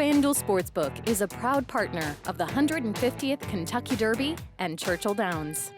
FanDuel Sportsbook is a proud partner of the 150th Kentucky Derby and Churchill Downs.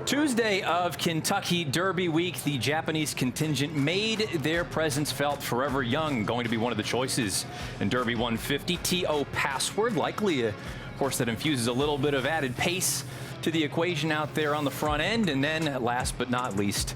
Tuesday of Kentucky Derby week, the Japanese contingent made their presence felt. Forever Young going to be one of the choices in Derby 150. T.O. Password, likely a horse that infuses a little bit of added pace to the equation out there on the front end. And then last but not least,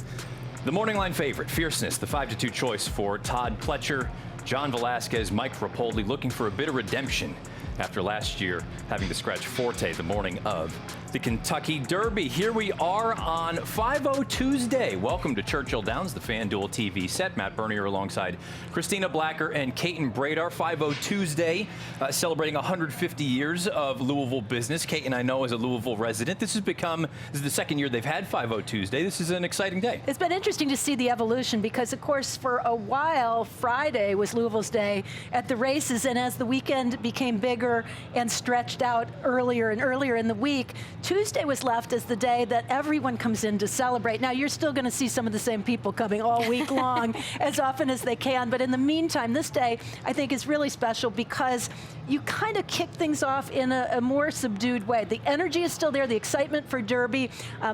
the morning line favorite, Fierceness, the 5-2 choice for Todd Pletcher. John Velasquez, Mike Rapoldi looking for a bit of redemption after last year having to scratch Forte the morning of the Kentucky Derby. Here we are on 5-0 Tuesday. Welcome to Churchill Downs, the FanDuel TV set. Matt Bernier alongside Christina Blacker and Kaiten Bradar. 5-0 Tuesday, celebrating 150 years of Louisville business. Kaiten, I know, is a Louisville resident. This is the second year they've had 5-0 Tuesday. This is an exciting day. It's been interesting to see the evolution because, of course, for a while, Friday was Louisville's day at the races, and as the weekend became bigger and stretched out earlier and earlier in the week, Tuesday was left as the day that everyone comes in to celebrate. Now, you're still going to see some of the same people coming all week long as often as they can. But in the meantime, this day, I think, is really special because you kind of kick things off in a more subdued way. The energy is still there, the excitement for Derby,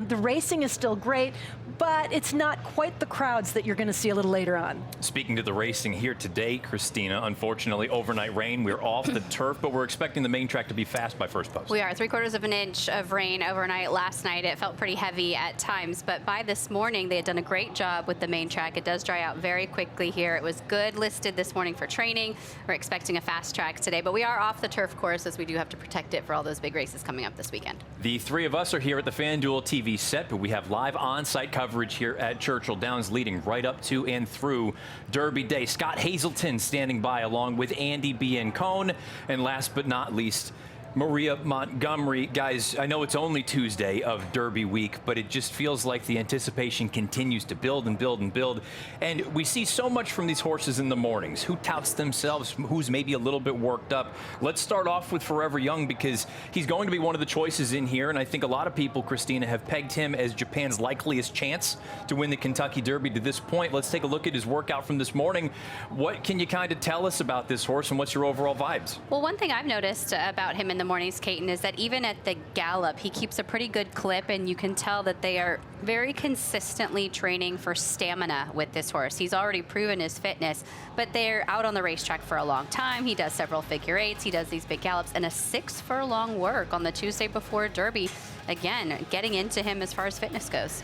the racing is still great, but it's not quite the crowds that you're going to see a little later on. Speaking to the racing here today, Christina, unfortunately, overnight rain. We're off the turf, but we're expecting the main track to be fast by first post. We are. 3/4 of an inch of rain overnight last night. It felt pretty heavy at times, but by this morning, they had done a great job with the main track. It does dry out very quickly here. It was good listed this morning for training. We're expecting a fast track today, but we are off the turf course as we do have to protect it for all those big races coming up this weekend. The three of us are here at the FanDuel TV set, but we have live on-site coverage here at Churchill Downs leading right up to and through Derby Day. Scott Hazelton standing by along with Andy Biancone, and last but not least, Maria Montgomery. Guys, I know it's only Tuesday of Derby week, but it just feels like the anticipation continues to build and build and build. And we see so much from these horses in the mornings. Who touts themselves, who's maybe a little bit worked up. Let's start off with Forever Young because he's going to be one of the choices in here. And I think a lot of people, Christina, have pegged him as Japan's likeliest chance to win the Kentucky Derby to this point. Let's take a look at his workout from this morning. What can you kind of tell us about this horse and what's your overall vibes? Well, one thing I've noticed about him in the mornings, Kaiten, is that even at the gallop, he keeps a pretty good clip, and you can tell that they are very consistently training for stamina with this horse. He's already proven his fitness, but they're out on the racetrack for a long time. He does several figure eights, he does these big gallops, and a 6-furlong work on the Tuesday before Derby. Again, getting into him as far as fitness goes.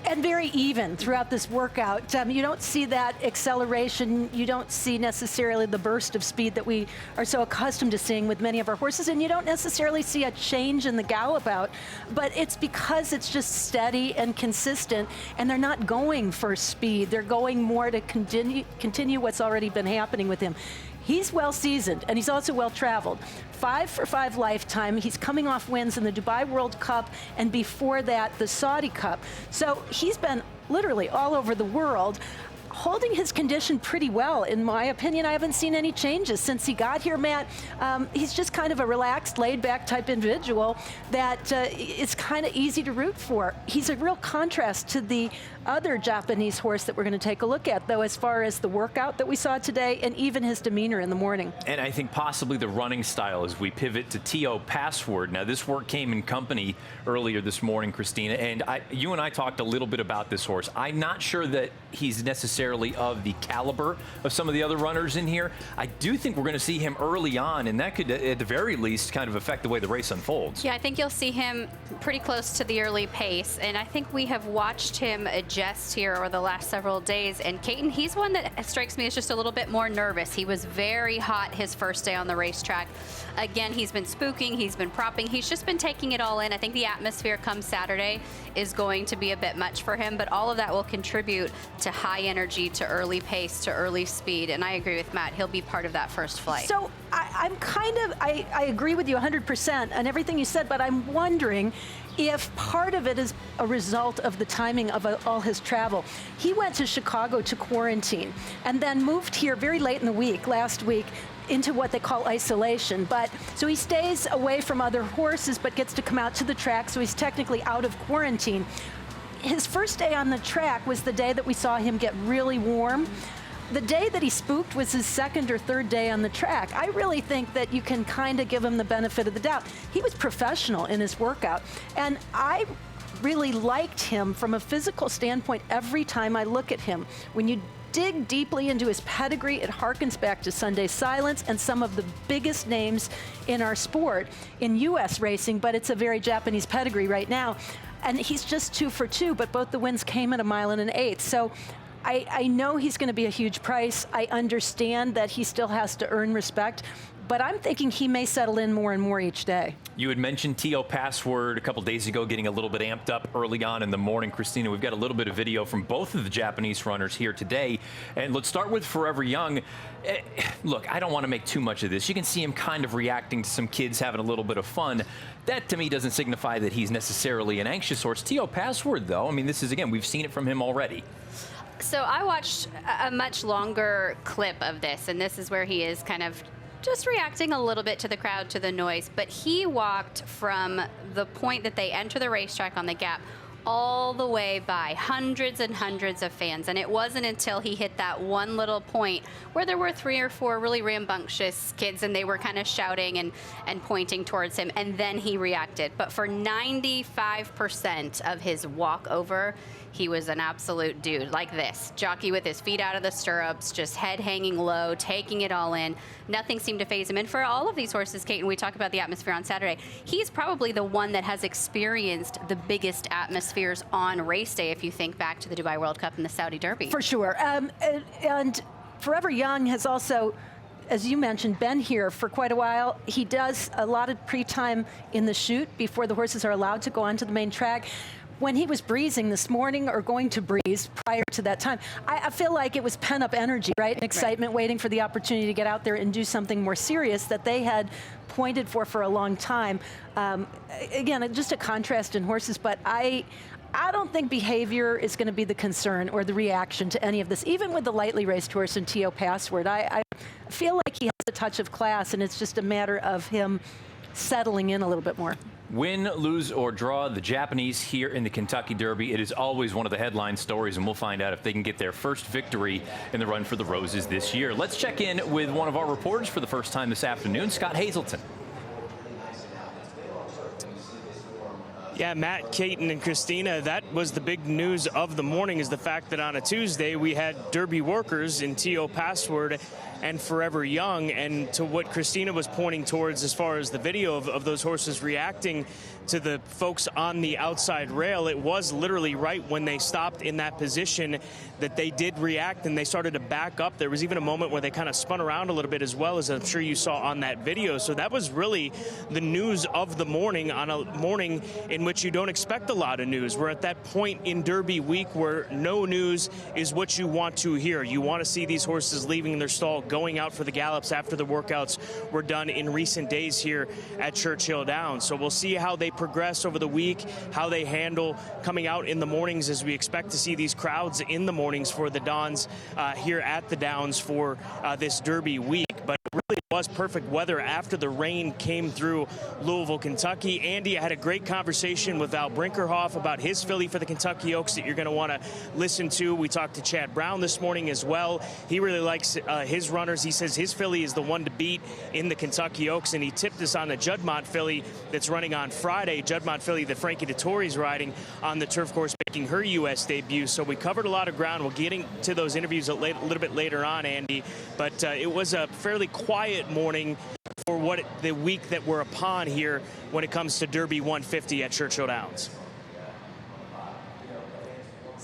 And very even throughout this workout. You don't see that acceleration. You don't see necessarily the burst of speed that we are so accustomed to seeing with many of our horses. And you don't necessarily see a change in the gallop out. But it's because it's just steady and consistent. And they're not going for speed. They're going more to continue what's already been happening with him. He's well seasoned, and he's also well traveled. 5 for 5 lifetime. He's coming off wins in the Dubai World Cup, and before that, the Saudi Cup. So he's been literally all over the world, holding his condition pretty well, in my opinion. I haven't seen any changes since he got here, Matt. He's just kind of a relaxed, laid-back type individual that it's kind of easy to root for. He's a real contrast to the other Japanese horse that we're going to take a look at, though, as far as the workout that we saw today and even his demeanor in the morning. And I think possibly the running style as we pivot to T.O. Password. Now, this work came in company earlier this morning, Christina, and you and I talked a little bit about this horse. I'm not sure that he's necessarily of the caliber of some of the other runners in here. I do think we're going to see him early on, and that could, at the very least, kind of affect the way the race unfolds. Yeah, I think you'll see him pretty close to the early pace, and I think we have watched him adjust digest here over the last several days. And Caton, he's one that strikes me as just a little bit more nervous. He was very hot his first day on the racetrack. Again, he's been spooking, he's been propping, he's just been taking it all in. I think the atmosphere come Saturday is going to be a bit much for him, but all of that will contribute to high energy, to early pace, to early speed. And I agree with Matt, he'll be part of that first flight. So I agree with you 100% on everything you said, but I'm wondering if part of it is a result of the timing of all his travel. He went to Chicago to quarantine and then moved here very late in the week, last week, into what they call isolation. But so he stays away from other horses, but gets to come out to the track, so he's technically out of quarantine. His first day on the track was the day that we saw him get really warm. The day that he spooked was his second or third day on the track. I really think that you can kind of give him the benefit of the doubt. He was professional in his workout, and I really liked him from a physical standpoint every time I look at him. When you dig deeply into his pedigree, it harkens back to Sunday Silence and some of the biggest names in our sport in U.S. racing, but it's a very Japanese pedigree right now. And he's just 2 for 2, but both the wins came at 1 1/8 miles. So I know he's going to be a huge price. I understand that he still has to earn respect, but I'm thinking he may settle in more and more each day. You had mentioned T.O. Password a couple days ago getting a little bit amped up early on in the morning. Christina, we've got a little bit of video from both of the Japanese runners here today. And let's start with Forever Young. Look, I don't want to make too much of this. You can see him kind of reacting to some kids having a little bit of fun. That, to me, doesn't signify that he's necessarily an anxious horse. T.O. Password, though, I mean, this is, again, we've seen it from him already. So I watched a much longer clip of this, and this is where he is kind of just reacting a little bit to the crowd, to the noise. But he walked from the point that they enter the racetrack on the gap all the way by hundreds and hundreds of fans. And it wasn't until he hit that one little point where there were 3 or 4 really rambunctious kids and they were kind of shouting and pointing towards him, and then he reacted. But for 95% of his walkover, he was an absolute dude, like this. Jockey with his feet out of the stirrups, just head hanging low, taking it all in. Nothing seemed to faze him. And for all of these horses, Kate, and we talk about the atmosphere on Saturday, he's probably the one that has experienced the biggest atmospheres on race day, if you think back to the Dubai World Cup and the Saudi Derby. For sure. And Forever Young has also, as you mentioned, been here for quite a while. He does a lot of pre-time in the chute before the horses are allowed to go onto the main track. When he was breezing this morning, or going to breeze prior to that time, I feel like it was pent-up energy, right? And excitement, waiting for the opportunity to get out there and do something more serious that they had pointed for a long time. Again, just a contrast in horses, but I don't think behavior is going to be the concern or the reaction to any of this, even with the lightly raced horse and T.O. Password. I feel like he has a touch of class, and it's just a matter of him settling in a little bit more. Win, lose, or draw, the Japanese here in the Kentucky Derby, it is always one of the headline stories, and we'll find out if they can get their first victory in the Run for the Roses this year. Let's check in with one of our reporters for the first time this afternoon, Scott Hazelton. Yeah, Matt, Caton, and Christina, that was the big news of the morning, is the fact that on a Tuesday we had Derby workers in T.O. Password and Forever Young. And to what Christina was pointing towards as far as the video of those horses reacting to the folks on the outside rail, it was literally right when they stopped in that position that they did react and they started to back up. There was even a moment where they kind of spun around a little bit, as well, as I'm sure you saw on that video. So that was really the news of the morning, on a morning in which you don't expect a lot of news. We're at that point in Derby week where no news is what you want to hear. You want to see these horses leaving their stall, going out for the gallops after the workouts were done in recent days here at Churchill Downs. So we'll see how they progress over the week, how they handle coming out in the mornings, as we expect to see these crowds in the mornings for the Dons here at the Downs for this Derby week. But it really was perfect weather after the rain came through Louisville, Kentucky. Andy, I had a great conversation with Al Brinkerhoff about his filly for the Kentucky Oaks that you're going to want to listen to. We talked to Chad Brown this morning as well. He really likes his runners. He says his filly is the one to beat in the Kentucky Oaks, and he tipped us on the Juddmonte filly that's running on Friday. Juddmonte filly that Frankie Dettori's riding on the turf course, making her U.S. debut. So we covered a lot of ground. We're getting to those interviews a little bit later on, Andy. But it was a fairly quiet morning for the week that we're upon here when it comes to Derby 150 at Churchill Downs.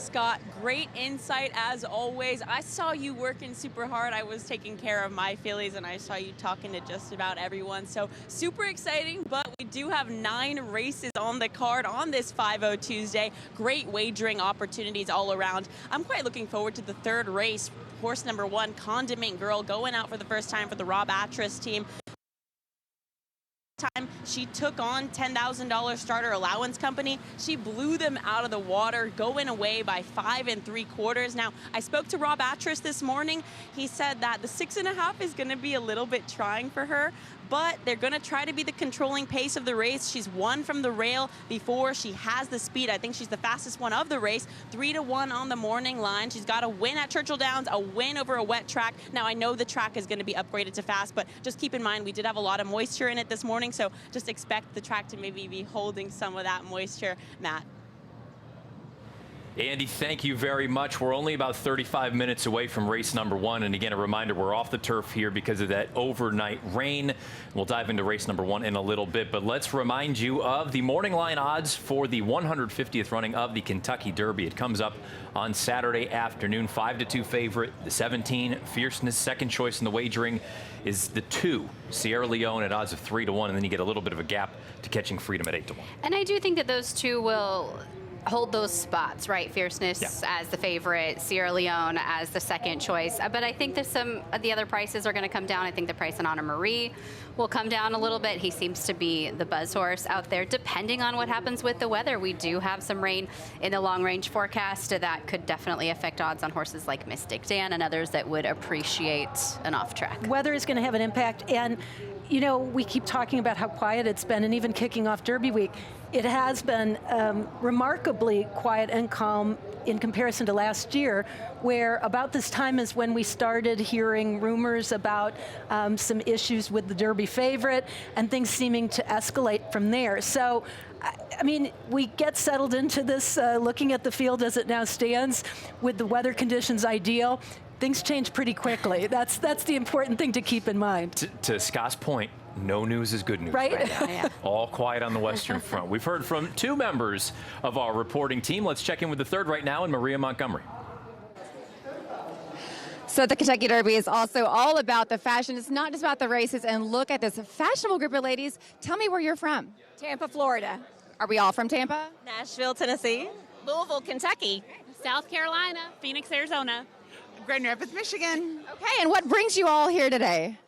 Scott, great insight as always. I saw you working super hard. I was taking care of my fillies, and I saw you talking to just about everyone. So super exciting, but we do have 9 races on the card on this 5-0 Tuesday. Great wagering opportunities all around. I'm quite looking forward to the 3rd race. Horse number 1, Condiment Girl, going out for the first time for the Rob Atras team. Time she took on $10,000 starter allowance company, she blew them out of the water, going away by 5 3/4. Now, I spoke to Rob Atras this morning. He said that the 6.5 is going to be a little bit trying for her, but they're going to try to be the controlling pace of the race. She's won from the rail before. She has the speed. I think she's the fastest one of the race. 3-1 on the morning line. She's got a win at Churchill Downs, a win over a wet track. Now, I know the track is going to be upgraded to fast, but just keep in mind we did have a lot of moisture in it this morning, so just expect the track to maybe be holding some of that moisture. Matt. Andy, thank you very much. We're only about 35 minutes away from race number 1. And again, a reminder, we're off the turf here because of that overnight rain. We'll dive into race number 1 in a little bit. But let's remind you of the morning line odds for the 150th running of the Kentucky Derby. It comes up on Saturday afternoon. 5-2 favorite. The 17, Fierceness. Second choice in the wagering is the 2, Sierra Leone, at odds of 3-1. And then you get a little bit of a gap to Catching Freedom at 8-1. And I do think that those two will hold those spots, right? Fierceness as the favorite, Sierra Leone as the second choice. But I think that some of the other prices are going to come down. I think the price on Honor Marie will come down a little bit. He seems to be the buzz horse out there, depending on what happens with the weather. We do have some rain in the long range forecast that could definitely affect odds on horses like Mystic Dan and others that would appreciate an off track. Weather is going to have an impact, and you know, we keep talking about how quiet it's been, and even kicking off Derby week, it has been remarkably quiet and calm in comparison to last year, where about this time is when we started hearing rumors about some issues with the Derby favorite and things seeming to escalate from there. So, I mean, we get settled into this looking at the field as it now stands with the weather conditions ideal. Things change pretty quickly. That's the important thing to keep in mind. To Scott's point, no news is good news right now. Yeah. All quiet on the Western Front. We've heard from 2 members of our reporting team. Let's check in with the 3rd right now, in Maria Montgomery. So the Kentucky Derby is also all about the fashion. It's not just about the races. And look at this fashionable group of ladies. Tell me where you're from. Tampa, Florida. Are we all from Tampa? Nashville, Tennessee. Louisville, Kentucky. South Carolina. Phoenix, Arizona. Grand Rapids, Michigan. Okay, and what brings you all here today?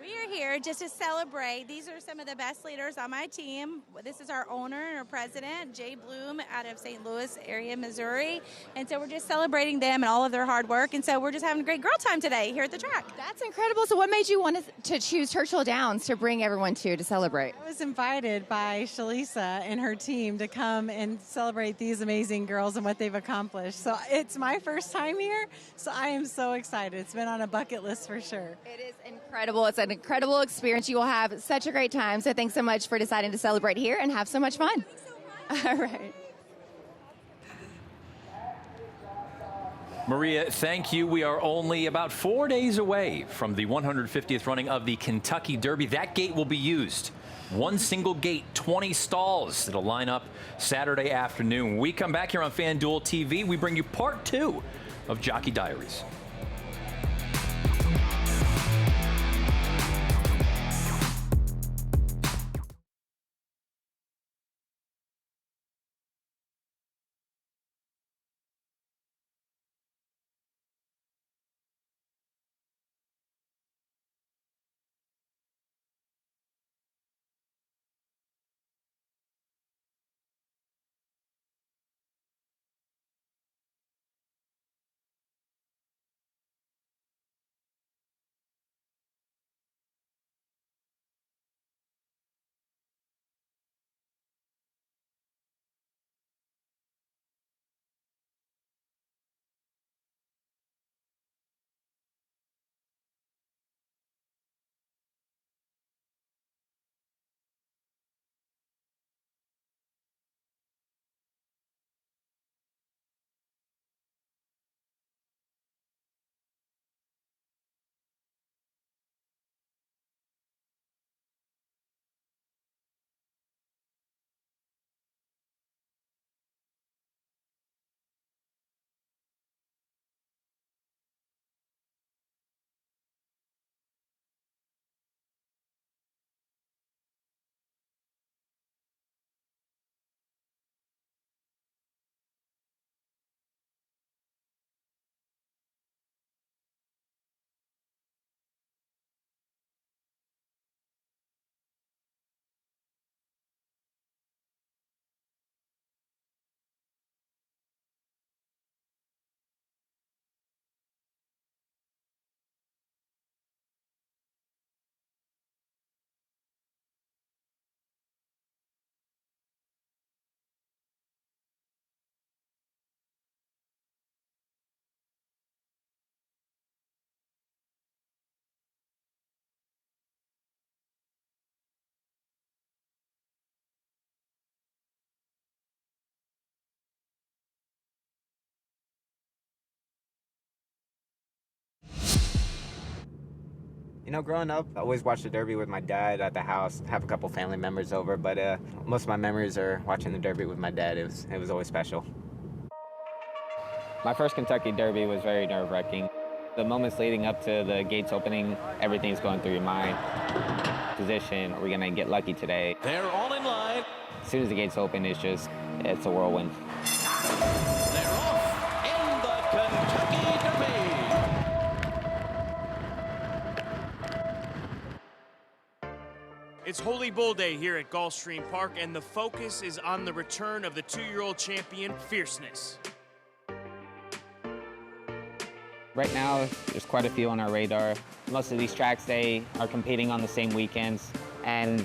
We are here just to celebrate. These are some of the best leaders on my team. This is our owner and our president, Jay Bloom, out of St. Louis area, Missouri. And so we're just celebrating them and all of their hard work. And so we're just having a great girl time today here at the track. That's incredible. So what made you want to choose Churchill Downs to bring everyone to celebrate? I was invited by Shalisa and her team to come and celebrate these amazing girls and what they've accomplished. So it's my first time here, so I am so excited. It's been on a bucket list for sure. It is incredible. It's an incredible experience. You will have such a great time. So thanks so much for deciding to celebrate here and have so much fun. All right. Maria, thank you. We are only about 4 days away from the 150th running of the Kentucky Derby. That gate will be used. One single gate, 20 stalls. It'll line up Saturday afternoon. When we come back here on FanDuel TV, we bring you part 2 of Jockey Diaries. You know, growing up, I always watched the Derby with my dad at the house. Have a couple family members over, but most of my memories are watching the Derby with my dad. It was always special. My first Kentucky Derby was very nerve-wracking. The moments leading up to the gates opening, everything's going through your mind. Position, are we going to get lucky today? They're all in line. As soon as the gates open, it's a whirlwind. They're off in the Kentucky Derby. It's Holy Bull Day here at Gulfstream Park, and the focus is on the return of the 2-year-old champion, Fierceness. Right now, there's quite a few on our radar. Most of these tracks, they are competing on the same weekends, and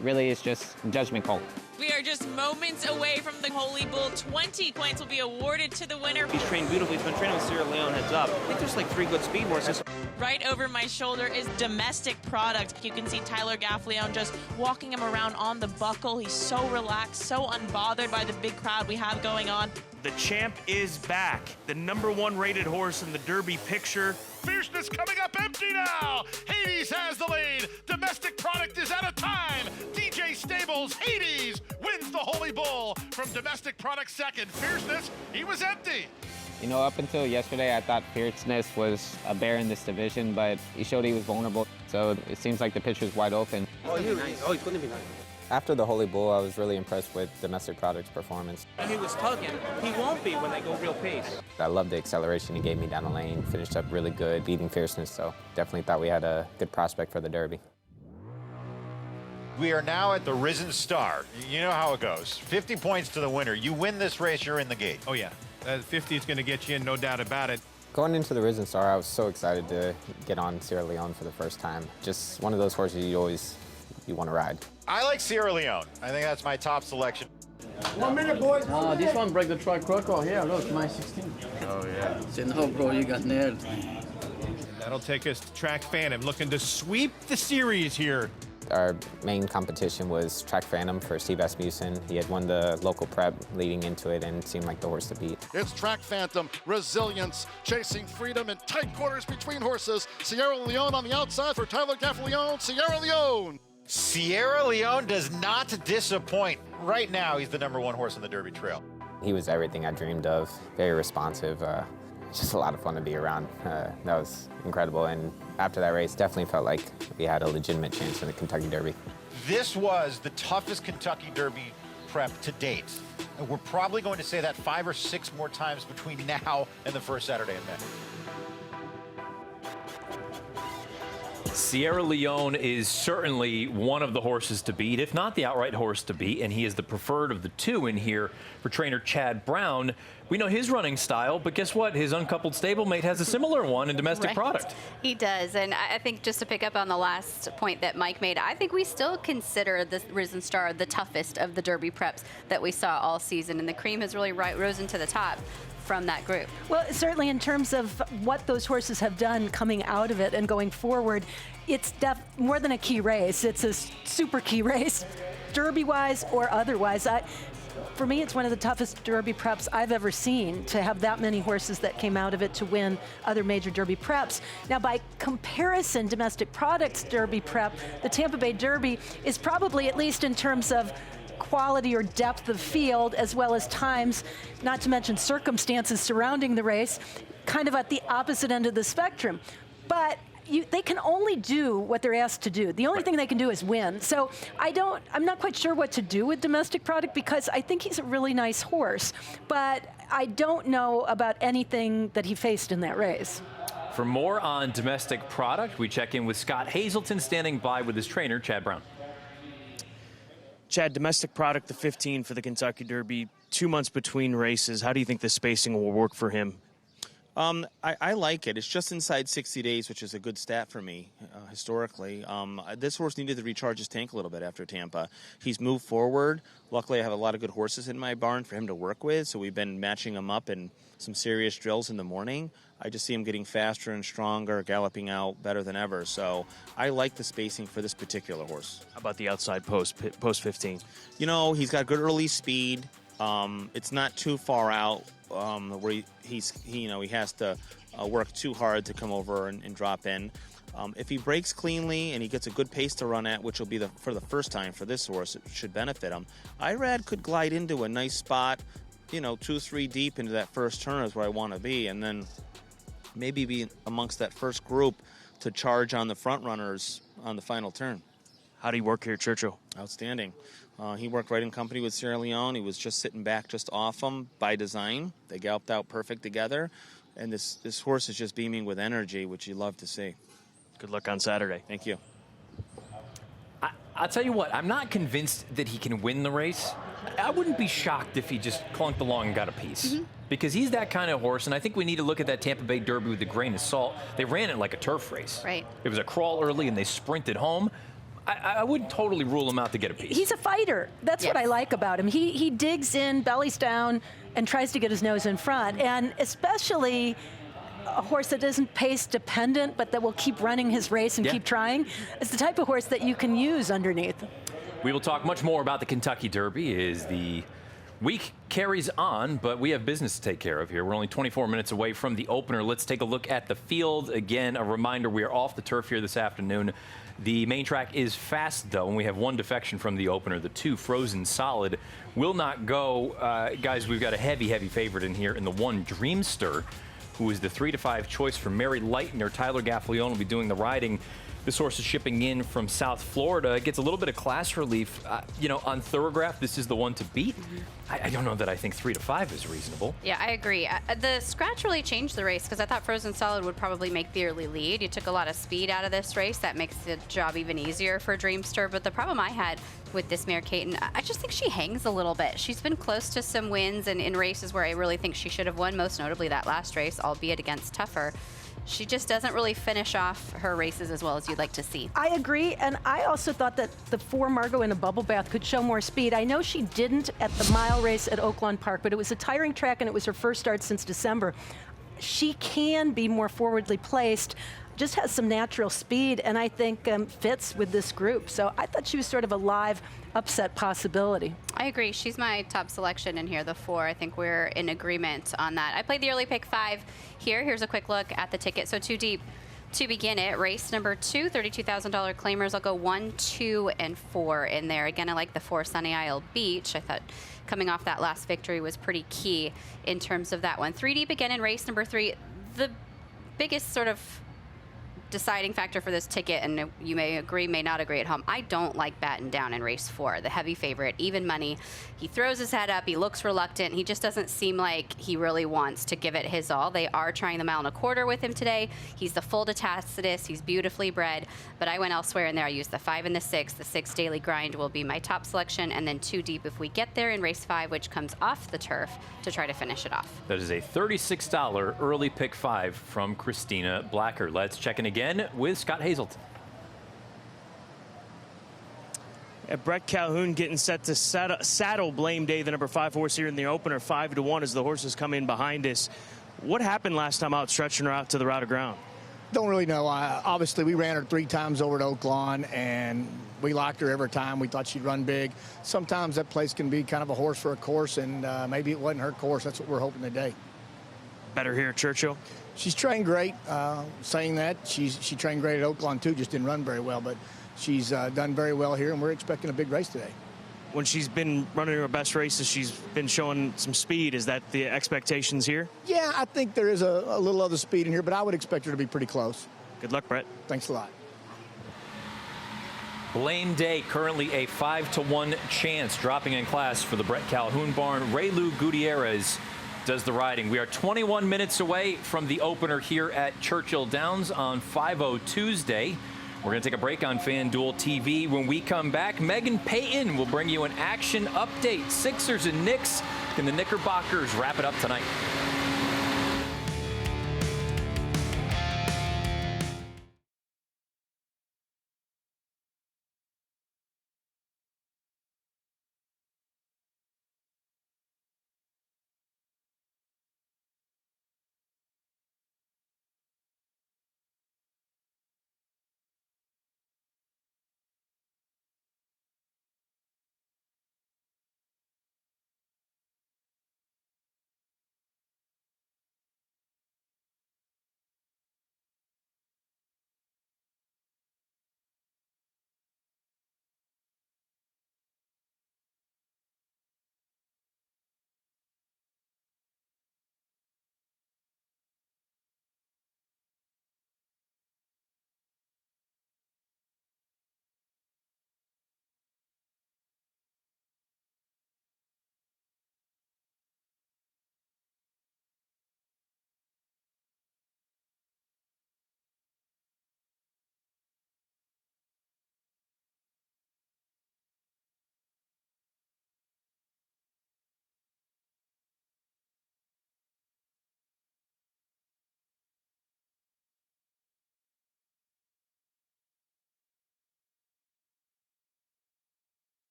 really it's just a judgment call. We are just moments away from the Holy Bull. 20 points will be awarded to the winner. He's trained beautifully. He's been training with Sierra Leone heads up. I think there's like 3 good speed horses. Right over my shoulder is Domestic Product. You can see Tyler Gaffleon just walking him around on the buckle. He's so relaxed, so unbothered by the big crowd we have going on. The champ is back. The #1 rated horse in the Derby picture. Fierceness coming up empty now. Hades has the lead. Domestic Product is out of time. DJ Stables, Hades wins the Holy Bull from Domestic Product second. Fierceness, he was empty. You know, up until yesterday, I thought Fierceness was a bear in this division, but he showed he was vulnerable. So it seems like the picture's wide open. Oh, he's going to be nice. After the Holy Bull, I was really impressed with Domestic Product's performance. And he was tugging. He won't be when they go real pace. I loved the acceleration he gave me down the lane, finished up really good, beating Fierceness, so definitely thought we had a good prospect for the Derby. We are now at the Risen Star. You know how it goes. 50 points to the winner. You win this race, you're in the gate. Oh, yeah. 50 is going to get you in, no doubt about it. Going into the Risen Star, I was so excited to get on Sierra Leone for the first time. Just one of those horses you want to ride. I like Sierra Leone. I think that's my top selection. 1 minute, boys. This one break the track record here. Look, my 16. Oh, yeah. Say, no, bro, you got nailed. That'll take us to Track Phantom, looking to sweep the series here. Our main competition was Track Phantom for Steve Asmussen. He had won the local prep leading into it and seemed like the horse to beat. It's Track Phantom, resilience, chasing freedom in tight quarters between horses. Sierra Leone on the outside for Tyler Gaffleon. Sierra Leone. Sierra Leone does not disappoint. Right now, he's the #1 horse on the Derby Trail. He was everything I dreamed of, very responsive, just a lot of fun to be around. That was incredible, and after that race, definitely felt like we had a legitimate chance in the Kentucky Derby. This was the toughest Kentucky Derby prep to date. And we're probably going to say that 5 or 6 more times between now and the first Saturday in May. Sierra Leone is certainly one of the horses to beat, if not the outright horse to beat, and he is the preferred of the 2 in here for trainer Chad Brown. We know his running style, but guess what? His uncoupled stablemate has a similar one in Domestic Product. He does, and I think just to pick up on the last point that Mike made, I think we still consider the Risen Star the toughest of the Derby preps that we saw all season, and the cream has really risen to the top from that group. Well, certainly in terms of what those horses have done coming out of it and going forward, it's more than a key race. It's a super key race, Derby-wise or otherwise. For me, it's one of the toughest Derby preps I've ever seen, to have that many horses that came out of it to win other major Derby preps. Now, by comparison, Domestic Products Derby prep, the Tampa Bay Derby is probably, at least in terms of quality or depth of field, as well as times, not to mention circumstances surrounding the race, kind of at the opposite end of the spectrum. But they can only do what they're asked to do. The only thing they can do is win. So I'm not quite sure what to do with Domestic Product, because I think he's a really nice horse, but I don't know about anything that he faced in that race. For more on Domestic Product, we check in with Scott Hazelton, standing by with his trainer, Chad Brown. Chad, Domestic Product, the 15 for the Kentucky Derby, 2 months between races. How do you think the spacing will work for him? I like it. It's just inside 60 days, which is a good stat for me historically. This horse needed to recharge his tank a little bit after Tampa. He's moved forward. Luckily, I have a lot of good horses in my barn for him to work with, so we've been matching him up in some serious drills in the morning. I just see him getting faster and stronger, galloping out better than ever. So I like the spacing for this particular horse. How about the outside post 15? You know, he's got good early speed. It's not too far out where he has to work too hard to come over and drop in. If he breaks cleanly and he gets a good pace to run at, which will be for the first time for this horse, it should benefit him. Irad could glide into a nice spot, 2-3 deep into that first turn is where I want to be, and then maybe be amongst that first group to charge on the front runners on the final turn. How do you work here, Churchill? Outstanding. He worked right in company with Sierra Leone. He was just sitting back just off him by design. They galloped out perfect together, and this horse is just beaming with energy, which you love to see. Good luck on Saturday. Thank you. I'll tell you what, I'm not convinced that he can win the race. I wouldn't be shocked if he just clunked along and got a piece. Because he's that kind of horse, and I think we need to look at that Tampa Bay Derby with a grain of salt. They ran it like a turf race. Right. It was a crawl early, and they sprinted home. I wouldn't totally rule him out to get a piece. He's a fighter. That's what I like about him. He digs in, bellies down, and tries to get his nose in front. And especially a horse that isn't pace dependent, but that will keep running his race and keep trying. It's the type of horse that you can use underneath. We will talk much more about the Kentucky Derby as the week carries on, but we have business to take care of here. We're only 24 minutes away from the opener. Let's take a look at the field. Again, a reminder, we are off the turf here this afternoon. The main track is fast, though, and we have one defection from the opener. The 2 Frozen Solid will not go. Guys, we've got a heavy, heavy favorite in here in the 1 Dreamster, who is the 3-5 choice for Mary Lightner. Tyler Gaffalione will be doing the riding. This horse is shipping in from South Florida. It gets a little bit of class relief. On Thoroughgraph, this is the one to beat. I don't know that I think 3-5 is reasonable. Yeah, I agree. The scratch really changed the race because I thought Frozen Solid would probably make the early lead. You took a lot of speed out of this race. That makes the job even easier for Dreamster. But the problem I had with this mare, Caton, I just think she hangs a little bit. She's been close to some wins and in races where I really think she should have won, most notably that last race, albeit against tougher. She just doesn't really finish off her races as well as you'd like to see. I agree, and I also thought that the 4 Margot in a bubble bath could show more speed. I know she didn't at the mile race at Oaklawn Park, but it was a tiring track and it was her first start since December. She can be more forwardly placed, just has some natural speed, and I think fits with this group. So I thought she was sort of a live upset possibility. I agree. She's my top selection in here, the 4. I think we're in agreement on that. I played the early pick 5 here. Here's a quick look at the ticket. So 2 deep to begin it. Race number 2, $32,000 claimers. I'll go 1, 2, and 4 in there. Again, I like the 4 Sunny Isle Beach. I thought coming off that last victory was pretty key in terms of that one. 3 deep again in race number 3. The biggest sort of deciding factor for this ticket, and you may agree, may not agree at home, I don't like Batten Down in race 4, the heavy favorite, even money. He throws his head up, he looks reluctant, he just doesn't seem like he really wants to give it his all. They are trying the 1.25 miles with him today. He's the full to Tacitus, he's beautifully bred, but I went elsewhere in there. I used the 5 and the 6. The 6 Daily Grind will be my top selection, and then 2 deep if we get there in race 5, which comes off the turf to try to finish it off. That is a $36 early pick 5 from Christina Blacker. Let's check in again with Scott Hazelton. Brett Calhoun getting set to saddle Blame Day, the number 5 horse here in the opener, 5-1 as the horses come in behind us. What happened last time out stretching her out to the route of ground? Don't really know. Obviously, we ran her 3 times over to Oaklawn, and we liked her every time. We thought she'd run big. Sometimes that place can be kind of a horse for a course, and maybe it wasn't her course. That's what we're hoping today. Better here at Churchill? She's trained great. Saying that, she trained great at Oaklawn, too, just didn't run very well. But she's done very well here, and we're expecting a big race today. When she's been running her best races, she's been showing some speed. Is that the expectations here? Yeah, I think there is a little other speed in here, but I would expect her to be pretty close. Good luck, Brett. Thanks a lot. Blame Day, currently a 5-1 chance, dropping in class for the Brett Calhoun barn. Raylu Gutierrez does the riding. We are 21 minutes away from the opener here at Churchill Downs on 5-0 Tuesday. We're going to take a break on FanDuel TV. When we come back, Megan Payton will bring you an action update. Sixers and Knicks. Can the Knickerbockers wrap it up tonight?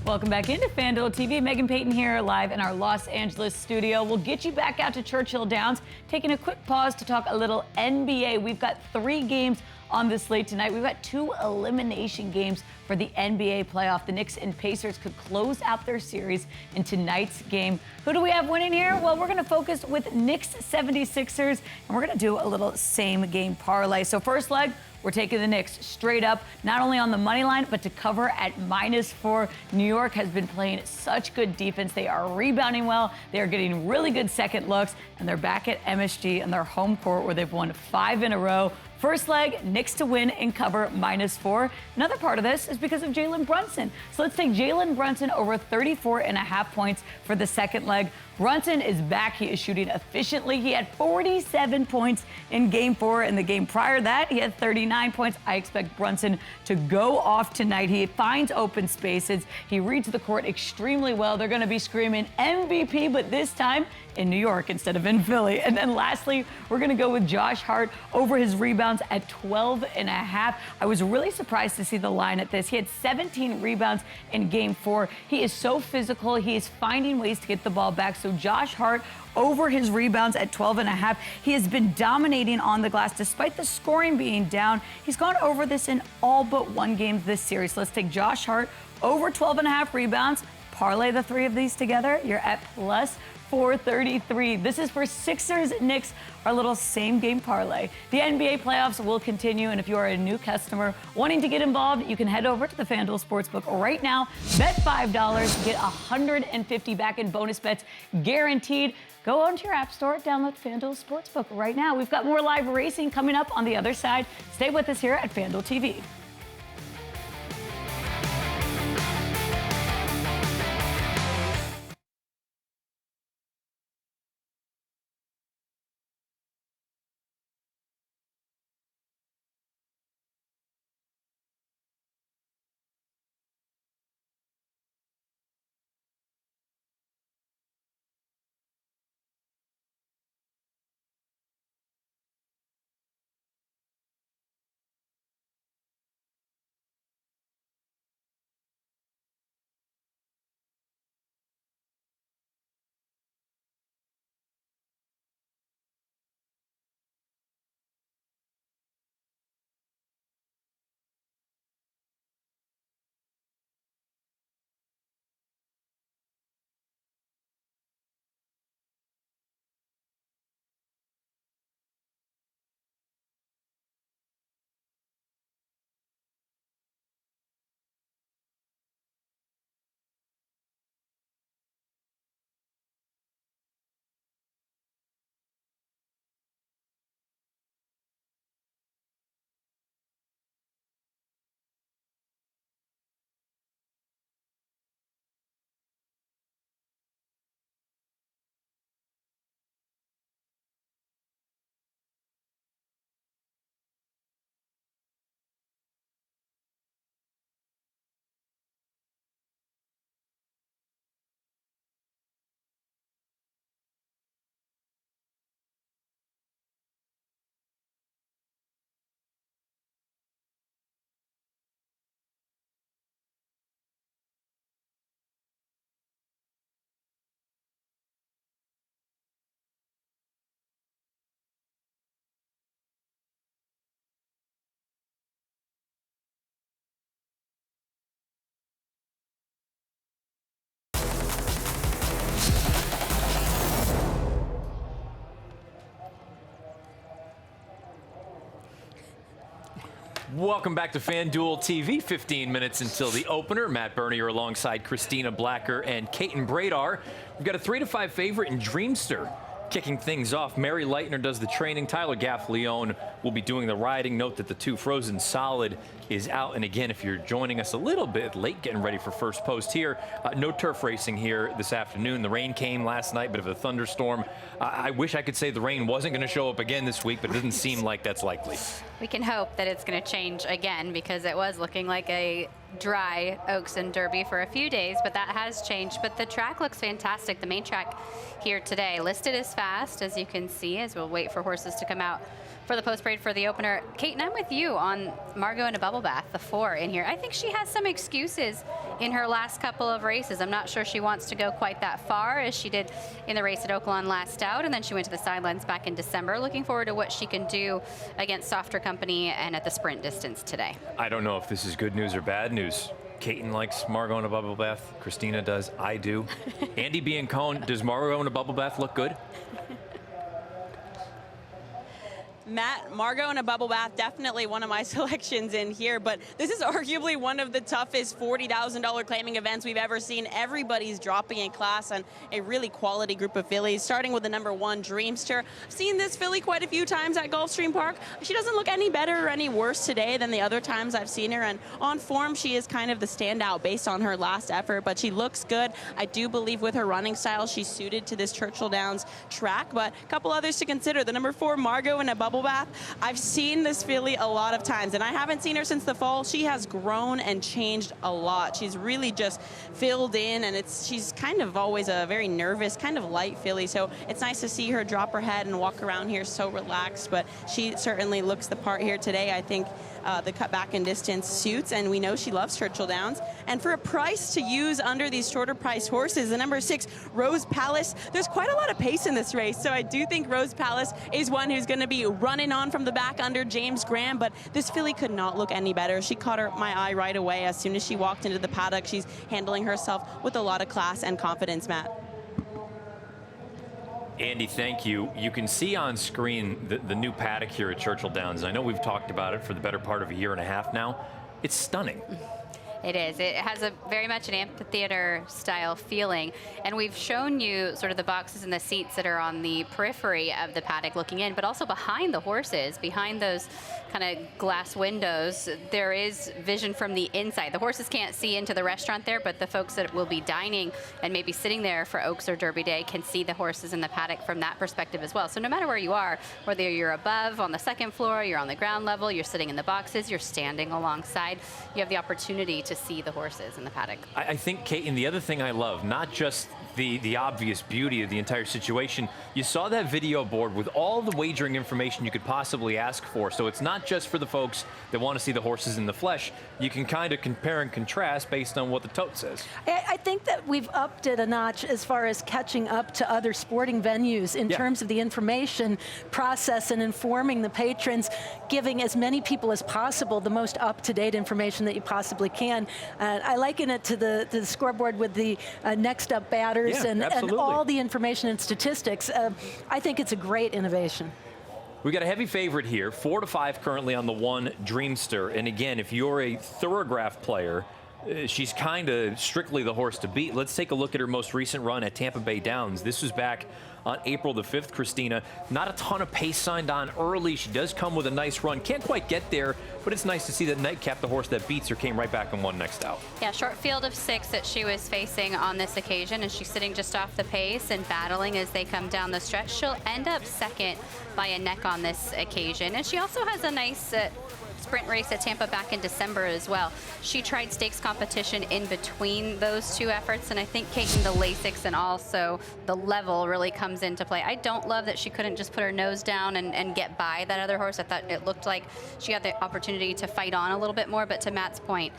Welcome back into FanDuel TV. Megan Payton here, live in our Los Angeles studio. We'll get you back out to Churchill Downs, taking a quick pause to talk a little NBA. We've got 3 games on the slate tonight. We've got 2 elimination games for the NBA playoff. The Knicks and Pacers could close out their series in tonight's game. Who do we have winning here? Well, we're going to focus with Knicks 76ers, and we're going to do a little same game parlay. So first leg, we're taking the Knicks straight up, not only on the money line, but to cover at -4. New York has been playing such good defense. They are rebounding well. They are getting really good second looks, and they're back at MSG in their home court where they've won 5 in a row. First leg, Knicks to win and cover -4. Another part of this is because of Jalen Brunson. So let's take Jalen Brunson over 34.5 points for the second leg. Brunson is back. He is shooting efficiently. He had 47 points in Game 4. In the game prior to that, he had 39 points. I expect Brunson to go off tonight. He finds open spaces. He reads the court extremely well. They're going to be screaming MVP, but this time in New York instead of in Philly. And then lastly, we're going to go with Josh Hart over his rebounds at 12.5. I was really surprised to see the line at this. He had 17 rebounds in Game 4. He is so physical. He is finding ways to get the ball back. So Josh Hart over his rebounds at 12.5. He has been dominating on the glass despite the scoring being down. He's gone over this in all but 1 game this series. So let's take Josh Hart over 12.5 rebounds. Parlay the 3 of these together. You're at +433. This is for Sixers Knicks, our little same game parlay. The NBA playoffs will continue, and if you are a new customer wanting to get involved, you can head over to the FanDuel Sportsbook right now. Bet $5, get $150 back in bonus bets guaranteed. Go onto your app store, download FanDuel Sportsbook right now. We've got more live racing coming up on the other side. Stay with us here at FanDuel TV. Welcome back to FanDuel TV. 15 minutes until the opener. Matt Bernier alongside Christina Blacker and Kaiten Bradar. We've got a 3-5 favorite in Dreamster. Kicking things off, Mary Leitner does the training. Tyler Gaffleone will be doing the riding. Note that the 2 Frozen Solid is out. And again, if you're joining us a little bit late, getting ready for first post here, no turf racing here this afternoon. The rain came last night, bit of a thunderstorm. I wish I could say the rain wasn't going to show up again this week, but it doesn't seem like that's likely. We can hope that it's going to change again, because it was looking like a dry Oaks and Derby for a few days, but that has changed. But the track looks fantastic. The main track here today listed as fast, as you can see, as we'll wait for horses to come out for the post parade for the opener. Kate, and I'm with you on Margot in a bubble bath, the 4 in here. I think she has some excuses in her last couple of races. I'm not sure she wants to go quite that far as she did in the race at Oaklawn last out, and then she went to the sidelines back in December. Looking forward to what she can do against softer company and at the sprint distance today. I don't know if this is good news or bad news. Kaiten likes Margot in a bubble bath. Christina does. I do. Andy Biancone, does Margot in a bubble bath look good? Matt, Margot in a bubble bath, definitely one of my selections in here, but this is arguably one of the toughest $40,000 claiming events we've ever seen. Everybody's dropping in class on a really quality group of fillies, starting with the number 1, Dreamster. I've seen this filly quite a few times at Gulfstream Park. She doesn't look any better or any worse today than the other times I've seen her, and on form, she is kind of the standout based on her last effort, but she looks good. I do believe with her running style, she's suited to this Churchill Downs track, but a couple others to consider. The number 4, Margot in a bubble bath. I've seen this filly a lot of times, and I haven't seen her since the fall. She has grown and changed a lot. She's really just filled in, and she's kind of always a very nervous, kind of light filly, so it's nice to see her drop her head and walk around here so relaxed, but she certainly looks the part here today. I think the cut back in distance suits, and we know she loves Churchill Downs. And for a price to use under these shorter price horses, the number 6, Rose Palace, there's quite a lot of pace in this race, so I do think Rose Palace is one who's going to be running on from the back under James Graham, but this filly could not look any better. She caught my eye right away as soon as she walked into the paddock. She's handling herself with a lot of class and confidence, Matt. Andy, thank you. You can see on screen the new paddock here at Churchill Downs. I know we've talked about it for the better part of a year and a half now. It's stunning. It is. It has a very much an amphitheater style feeling, and we've shown you sort of the boxes and the seats that are on the periphery of the paddock looking in, but also behind the horses, behind those kind of glass windows, there is vision from the inside. The horses can't see into the restaurant there, but the folks that will be dining and maybe sitting there for Oaks or Derby Day can see the horses in the paddock from that perspective as well. So no matter where you are, whether you're above on the second floor, you're on the ground level, you're sitting in the boxes, you're standing alongside, you have the opportunity to see the horses in the paddock. I think, Kate, and the other thing I love, not just the obvious beauty of the entire situation, you saw that video board with all the wagering information you could possibly ask for. So it's not just for the folks that want to see the horses in the flesh. You can kind of compare and contrast based on what the tote says. I think that we've upped it a notch as far as catching up to other sporting venues in terms of the information process and informing the patrons, giving as many people as possible the most up-to-date information that you possibly can. I liken it to the scoreboard with the next up batters and all the information and statistics. I think it's a great innovation. We got a heavy favorite here, 4-5 currently on the 1, Dreamster. And again, if you're a thoroughgraph player, she's kind of strictly the horse to beat. Let's take a look at her most recent run at Tampa Bay Downs. This was back on April the 5th, Christina. Not a ton of pace signed on early. She does come with a nice run. Can't quite get there, but it's nice to see that Nightcap, the horse that beats her, came right back and won next out. Yeah, short field of 6 that she was facing on this occasion, and she's sitting just off the pace and battling as they come down the stretch. She'll end up second by a neck on this occasion, and she also has a nice sprint race at Tampa back in December as well. She tried stakes competition in between those 2 efforts, and I think taking the Lasix and also the level really comes into play. I don't love that she couldn't just put her nose down and get by that other horse. I thought it looked like she had the opportunity to fight on a little bit more, but to Matt's point,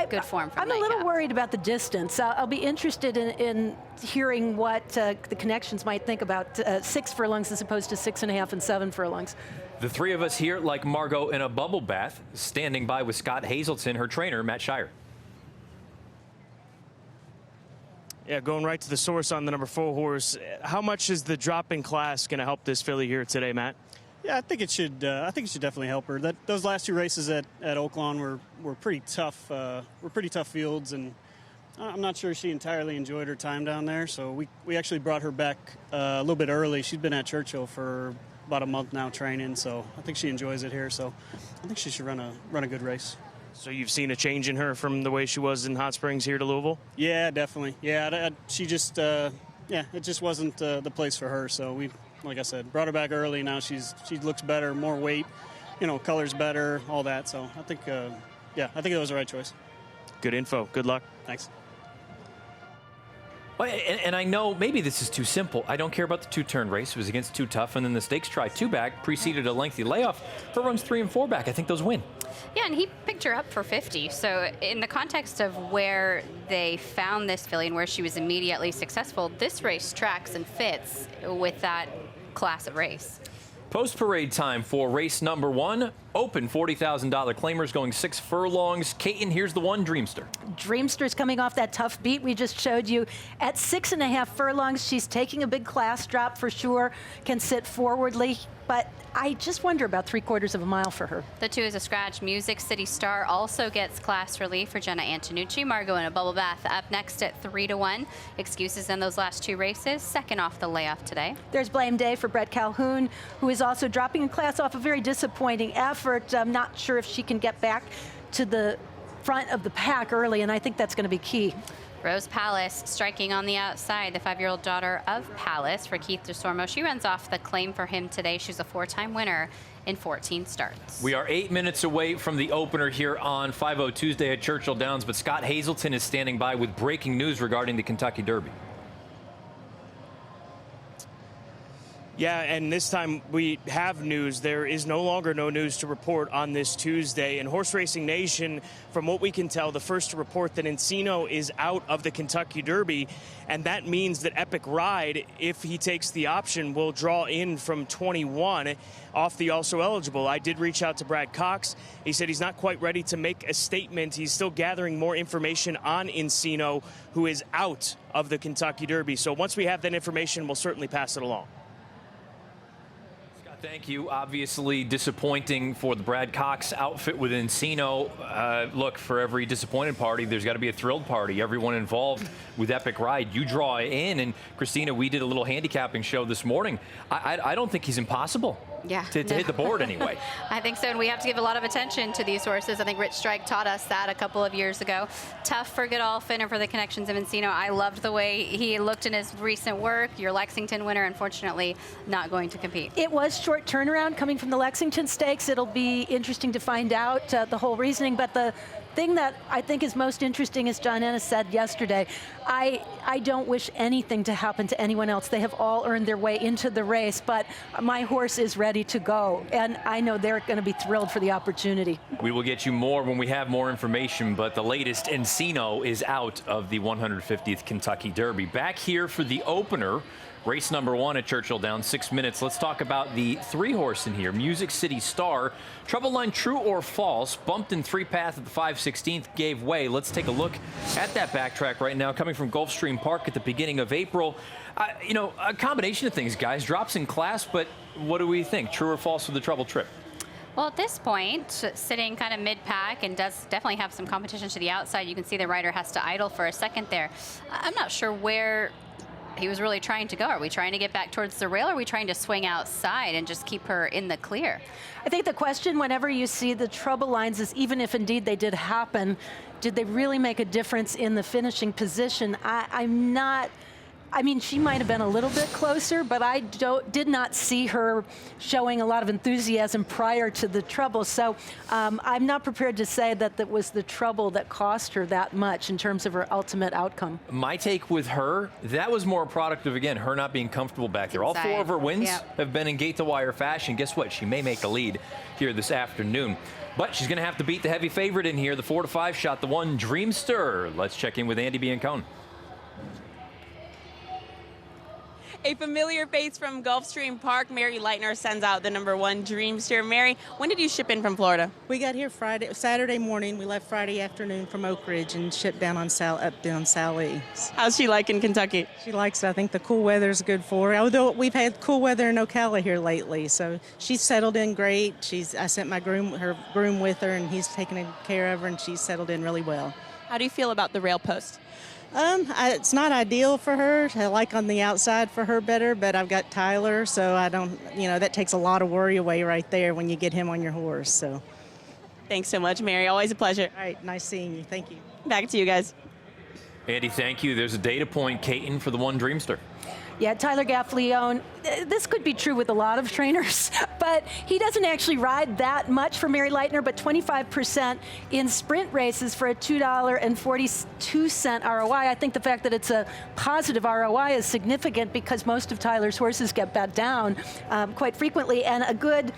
good form from I'm a little worried about the distance. I'll be interested in hearing what the connections might think about 6 furlongs as opposed to 6.5 and 7 furlongs. The 3 of us here like Margot in a bubble bath, standing by with Scott Hazelton, her trainer, Matt Shire. Yeah, going right to the source on the number 4 horse. How much is the drop in class going to help this filly here today, Matt? Yeah, I think it should. I think it should definitely help her. Those last 2 races at Oaklawn were pretty tough. Were pretty tough fields, and I'm not sure she entirely enjoyed her time down there. So we actually brought her back a little bit early. She's been at Churchill for about a month now training, so I think she enjoys it here. So I think she should run a good race. So you've seen a change in her from the way she was in Hot Springs here to Louisville? Yeah, definitely. Yeah, she just it just wasn't the place for her. So we, like I said, brought her back early. Now she looks better, more weight, color's better, all that. So I think I think it was the right choice. Good info. Good luck. Thanks. Well, and I know maybe this is too simple. I don't care about the 2-turn race. It was against Too Tough, and then the stakes try 2 back preceded a lengthy layoff. Her runs 3 and 4 back. I think those win. Yeah, and he picked her up for 50. So in the context of where they found this filly and where she was immediately successful, this race tracks and fits with that class of race. Post-parade time for race number 1. Open $40,000 claimers going 6 furlongs. Kaiten, here's the one, Dreamster. Dreamster's coming off that tough beat we just showed you. At 6.5 furlongs, she's taking a big class drop for sure, can sit forwardly, but I just wonder about 3/4 of a mile for her. The 2 is a scratch. Music City Star also gets class relief for Jenna Antonucci. Margot in a bubble bath up next at 3-1. Excuses in those last 2 races. Second off the layoff today. There's Blame Day for Brett Calhoun, who is also dropping a class off a very disappointing effort. I'm not sure if she can get back to the front of the pack early, and I think that's going to be key. Rose Palace striking on the outside, the 5-year-old daughter of Palace for Keith DeSormo. She runs off the claim for him today. She's a 4-time winner in 14 starts. We are 8 minutes away from the opener here on 5-0 Tuesday at Churchill Downs, but Scott Hazelton is standing by with breaking news regarding the Kentucky Derby. Yeah, and this time we have news. There is no longer no news to report on this Tuesday. And Horse Racing Nation, from what we can tell, the first to report that Encino is out of the Kentucky Derby. And that means that Epic Ride, if he takes the option, will draw in from 21 off the also eligible. I did reach out to Brad Cox. He said he's not quite ready to make a statement. He's still gathering more information on Encino, who is out of the Kentucky Derby. So once we have that information, we'll certainly pass it along. Thank you. Obviously disappointing for the Brad Cox outfit with Encino. Look, for every disappointed party, there's got to be a thrilled party. Everyone involved with Epic Ride, you draw in. And Christina, we did a little handicapping show this morning. I don't think he's impossible. Yeah, to hit the board anyway. I think so, and we have to give a lot of attention to these horses. I think Rich Strike taught us that a couple of years ago. Tough for Godolphin and for the connections of Encino. I loved the way he looked in his recent work. Your Lexington winner, unfortunately, not going to compete. It was short turnaround coming from the Lexington Stakes. It'll be interesting to find out the whole reasoning, but the thing that I think is most interesting, as John Ennis said yesterday, I don't wish anything to happen to anyone else. They have all earned their way into the race, but my horse is ready to go, and I know they're going to be thrilled for the opportunity. We will get you more when we have more information, but the latest, Encino is out of the 150th Kentucky Derby. Back here for the opener, race number 1 at Churchill Downs, 6 minutes. Let's talk about the 3-horse in here. Music City Star, Trouble Line True or False, bumped in 3-path at the 5/16th, gave way. Let's take a look at that backtrack right now, coming from Gulfstream Park at the beginning of April. You know, a combination of things, guys. Drops in class, but what do we think? True or false for the Trouble Trip? Well, at this point, sitting kind of mid-pack and does definitely have some competition to the outside. You can see the rider has to idle for a second there. I'm not sure where he was really trying to go. Are we trying to get back towards the rail, or are we trying to swing outside and just keep her in the clear? I think the question whenever you see the trouble lines is, even if indeed they did happen, did they really make a difference in the finishing position? I'm not. I mean, she might have been a little bit closer, but I did not see her showing a lot of enthusiasm prior to the trouble. So I'm not prepared to say that that was the trouble that cost her that much in terms of her ultimate outcome. My take with her, that was more a product of, again, her not being comfortable back there. All 4 of her wins have been in gate-to-wire fashion. Guess what? She may make a lead here this afternoon. But she's going to have to beat the heavy favorite in here, the 4-5 shot, the 1 Dreamster. Let's check in with Andy Biancone. A familiar face from Gulfstream Park. Mary Leitner sends out the number 1 Dreamster. Mary, when did you ship in from Florida? We got here Saturday morning. We left Friday afternoon from Oak Ridge and shipped down on up down Sally. How's she like in Kentucky? She likes it. I think the cool weather's good for her. Although we've had cool weather in Ocala here lately, so she's settled in great. I sent her groom with her, and he's taking care of her, and she's settled in really well. How do you feel about the rail post? It's not ideal for her. I like on the outside for her better, but I've got Tyler, so I don't, that takes a lot of worry away right there when you get him on your horse. So, thanks so much, Mary. Always a pleasure. All right, nice seeing you. Thank you. Back to you guys. Andy, thank you. There's a data point, Kaiten, for the 1 Dreamster. Yeah, Tyler Gaffleone, this could be true with a lot of trainers, but he doesn't actually ride that much for Mary Leitner, but 25% in sprint races for a $2.42 ROI. I think the fact that it's a positive ROI is significant because most of Tyler's horses get bet down quite frequently, and a good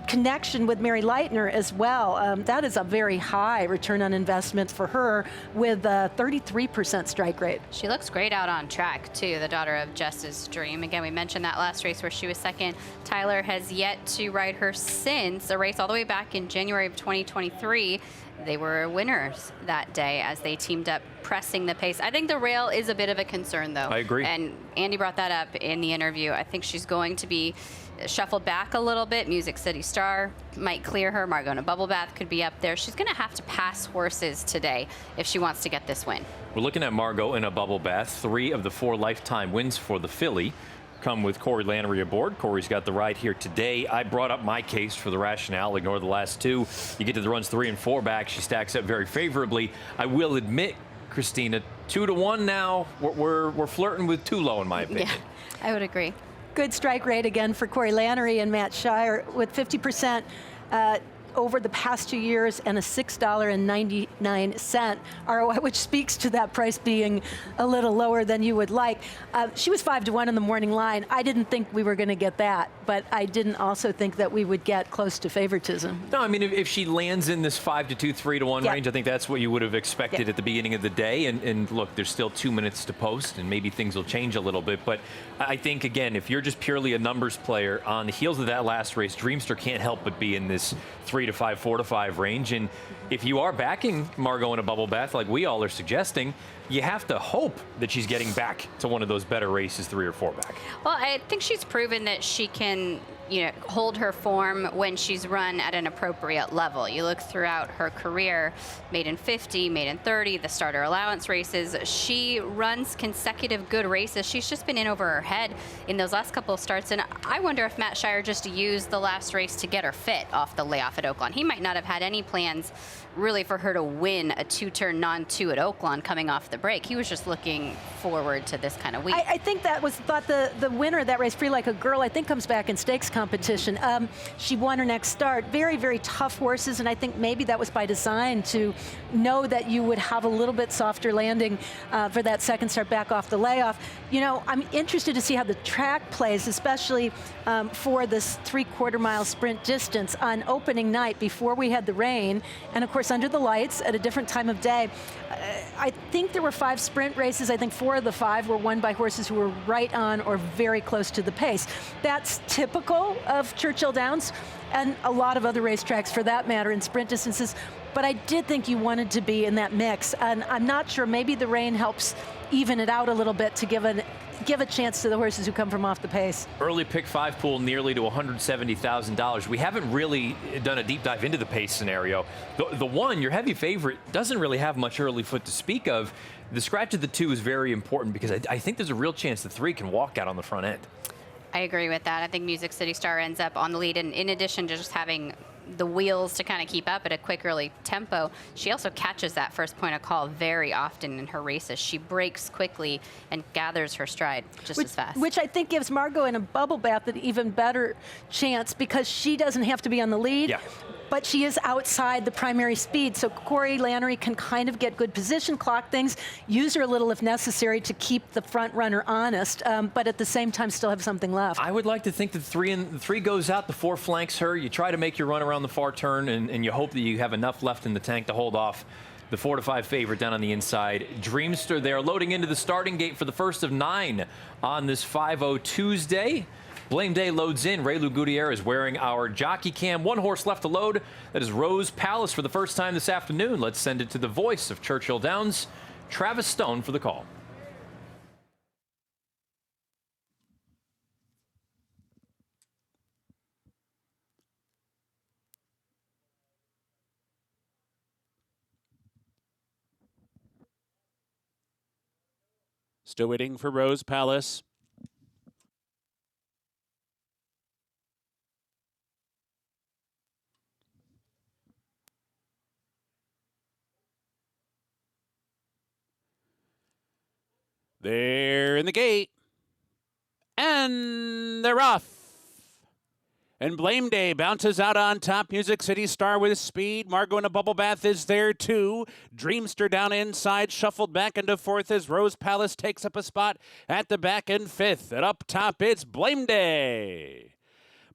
connection with Mary Leitner as well. That is a very high return on investment for her with a 33% strike rate. She looks great out on track, too, the daughter of Jess's Dream. Again, we mentioned that last race where she was second. Tyler has yet to ride her since a race all the way back in January of 2023. They were winners that day as they teamed up pressing the pace. I think the rail is a bit of a concern, though. I agree. And Andy brought that up in the interview. I think she's going to be shuffled back a little bit. Music City Star might clear her. Margot in a Bubble Bath could be up there. She's going to have to pass horses today if she wants to get this win. We're looking at Margot in a Bubble Bath. 3 of the 4 lifetime wins for the filly come with Corey Lanery aboard. Corey's got the ride here today. I brought up my case for the rationale. Ignore the last 2. You get to the runs 3 and 4 back. She stacks up very favorably. I will admit, Christina, 2-1 now. We're flirting with too low in my opinion. Yeah, I would agree. Good strike rate again for Corey Lanery and Matt Shire with 50% over the past 2 years and a $6.99 ROI, which speaks to that price being a little lower than you would like. She was 5-1 in the morning line. I didn't think we were going to get that, but I didn't also think that we would get close to favoritism. No, I mean, if she lands in this 5-2, 3-1 range, I think that's what you would have expected at the beginning of the day. And look, there's still 2 minutes to post, and maybe things will change a little bit. But I think, again, if you're just purely a numbers player, on the heels of that last race, Dreamster can't help but be in this 3-5, 4-5 range. And if you are backing Margot in a Bubble Bath, like we all are suggesting, you have to hope that she's getting back to one of those better races 3 or 4 back. Well, I think she's proven that she can, hold her form when she's run at an appropriate level. You look throughout her career, maiden 50, maiden 30, the starter allowance races. She runs consecutive good races. She's just been in over her head in those last couple of starts. And I wonder if Matt Shire just used the last race to get her fit off the layoff at Oaklawn. He might not have had any plans really for her to win a 2-turn non-2 at Oaklawn coming off the break. He was just looking forward to this kind of week. I think that was thought the winner of that race, Free Like a Girl, I think comes back in stakes competition. She won her next start. Very, very tough horses, and I think maybe that was by design to know that you would have a little bit softer landing for that second start back off the layoff. I'm interested to see how the track plays, especially for this 3/4 mile sprint distance on opening night before we had the rain, and of course under the lights at a different time of day. I think there were 5 sprint races. I think 4 of the 5 were won by horses who were right on or very close to the pace. That's typical of Churchill Downs and a lot of other racetracks for that matter in sprint distances. But I did think you wanted to be in that mix. And I'm not sure, maybe the rain helps even it out a little bit to give a chance to the horses who come from off the pace. Early pick 5 pool nearly to $170,000. We haven't really done a deep dive into the pace scenario. The one, your heavy favorite, doesn't really have much early foot to speak of. The scratch of the 2 is very important because I think there's a real chance the 3 can walk out on the front end. I agree with that. I think Music City Star ends up on the lead, and in addition to just having the wheels to kind of keep up at a quick early tempo, she also catches that first point of call very often in her races. She breaks quickly and gathers her stride just as fast. Which I think gives Margot in a Bubble Bath an even better chance because she doesn't have to be on the lead. Yeah. But she is outside the primary speed, so Corey Lanery can kind of get good position, clock things, use her a little if necessary to keep the front runner honest, but at the same time still have something left. I would like to think that the 3 goes out, the 4 flanks her. You try to make your run around the far turn, and you hope that you have enough left in the tank to hold off the 4-5 favorite down on the inside. Dreamster there loading into the starting gate for the first of 9 on this 5-0 Tuesday. Blame Day loads in. Raylu Gutierrez wearing our jockey cam. 1 horse left to load. That is Rose Palace for the first time this afternoon. Let's send it to the voice of Churchill Downs, Travis Stone, for the call. Still waiting for Rose Palace. There in the gate. and they're off. And Blame Day bounces out on top. Music City Star with speed. Margot in a bubble bath is there too. Dreamster down inside, shuffled back into fourth as Rose Palace takes up a spot at the back in fifth. And up top, it's Blame Day.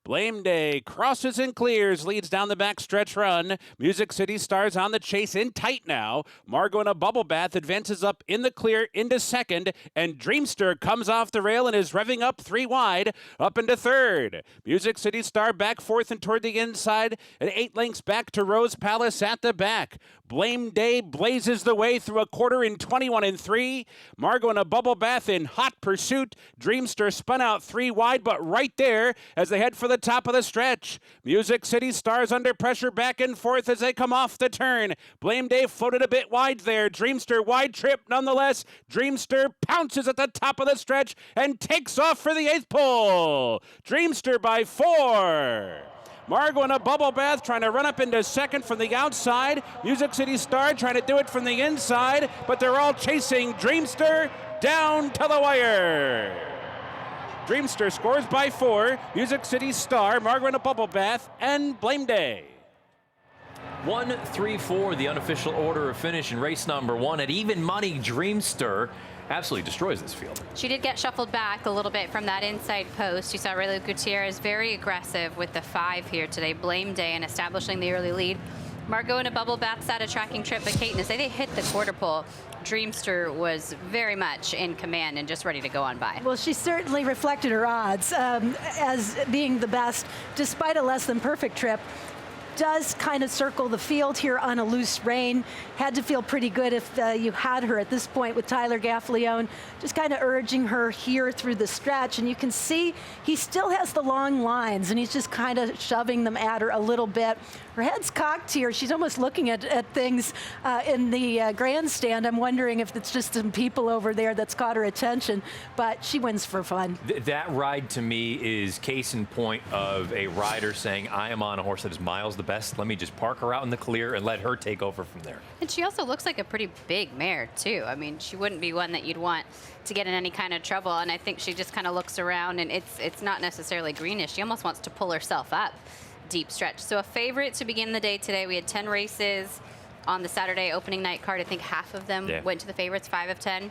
Blame Day crosses and clears, leads down the backstretch run. Music City Stars on the chase in tight now. Margot in a bubble bath advances up in the clear into second, and Dreamster comes off the rail and is revving up 3 wide, up into third. Music City Star back fourth and toward the inside, and 8 lengths back to Rose Palace at the back. Blame Day blazes the way through a quarter in 21 3. Margot in a bubble bath in hot pursuit. Dreamster spun out 3 wide, but right there as they head for the top of the stretch. Music City Stars under pressure back and forth as they come off the turn. Blame Day floated a bit wide there. Dreamster wide trip nonetheless. Dreamster pounces at the top of the stretch and takes off for the 8th pole. Dreamster by 4. Margot in a bubble bath trying to run up into second from the outside. Music City Star trying to do it from the inside, but they're all chasing Dreamster down to the wire. Dreamster scores by 4. Music City Star, Margot in a bubble bath, and Blame Day. 1, 3, 4, the unofficial order of finish in race number 1 at even money. Dreamster absolutely destroys this field. She did get shuffled back a little bit from that inside post. You saw Rayleigh Gutierrez very aggressive with the 5 here today. Blame Day and establishing the early lead. Margot in a bubble bath sat a tracking trip, but Kate, as they hit the quarter pole, Dreamster was very much in command and just ready to go on by. Well, she certainly reflected her odds as being the best, despite a less than perfect trip. Does kind of circle the field here on a loose rein. Had to feel pretty good if you had her at this point with Tyler Gaffalione, just kind of urging her here through the stretch. And you can see he still has the long lines, and he's just kind of shoving them at her a little bit. Her head's cocked here. She's almost looking at things in the grandstand. I'm wondering if it's just some people over there that's caught her attention, but she wins for fun. That ride to me is case in point of a rider saying, I am on a horse that is miles the best. Let me just park her out in the clear and let her take over from there. And she also looks like a pretty big mare, too. I mean, she wouldn't be one that you'd want to get in any kind of trouble, and I think she just kind of looks around, and it's not necessarily greenish. She almost wants to pull herself up deep stretch. So a favorite to begin the day today. We had 10 races on the Saturday opening night card. I think half of them went to the favorites, 5 of 10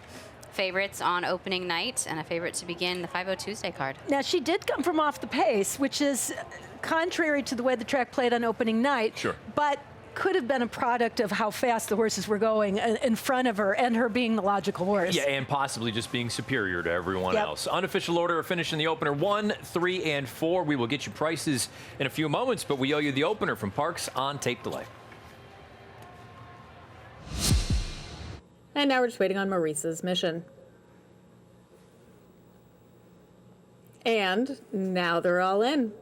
favorites on opening night, and a favorite to begin the 5-0 Tuesday card. Now, she did come from off the pace, which is contrary to the way the track played on opening night. Sure. But could have been a product of how fast the horses were going in front of her and her being the logical horse. Yeah, and possibly just being superior to everyone else. Unofficial order of finish in the opener, 1, 3, and 4. We will get you prices in a few moments, but we owe you the opener from Parks on tape delay. And now we're just waiting on Maurice's mission. And now they're all in.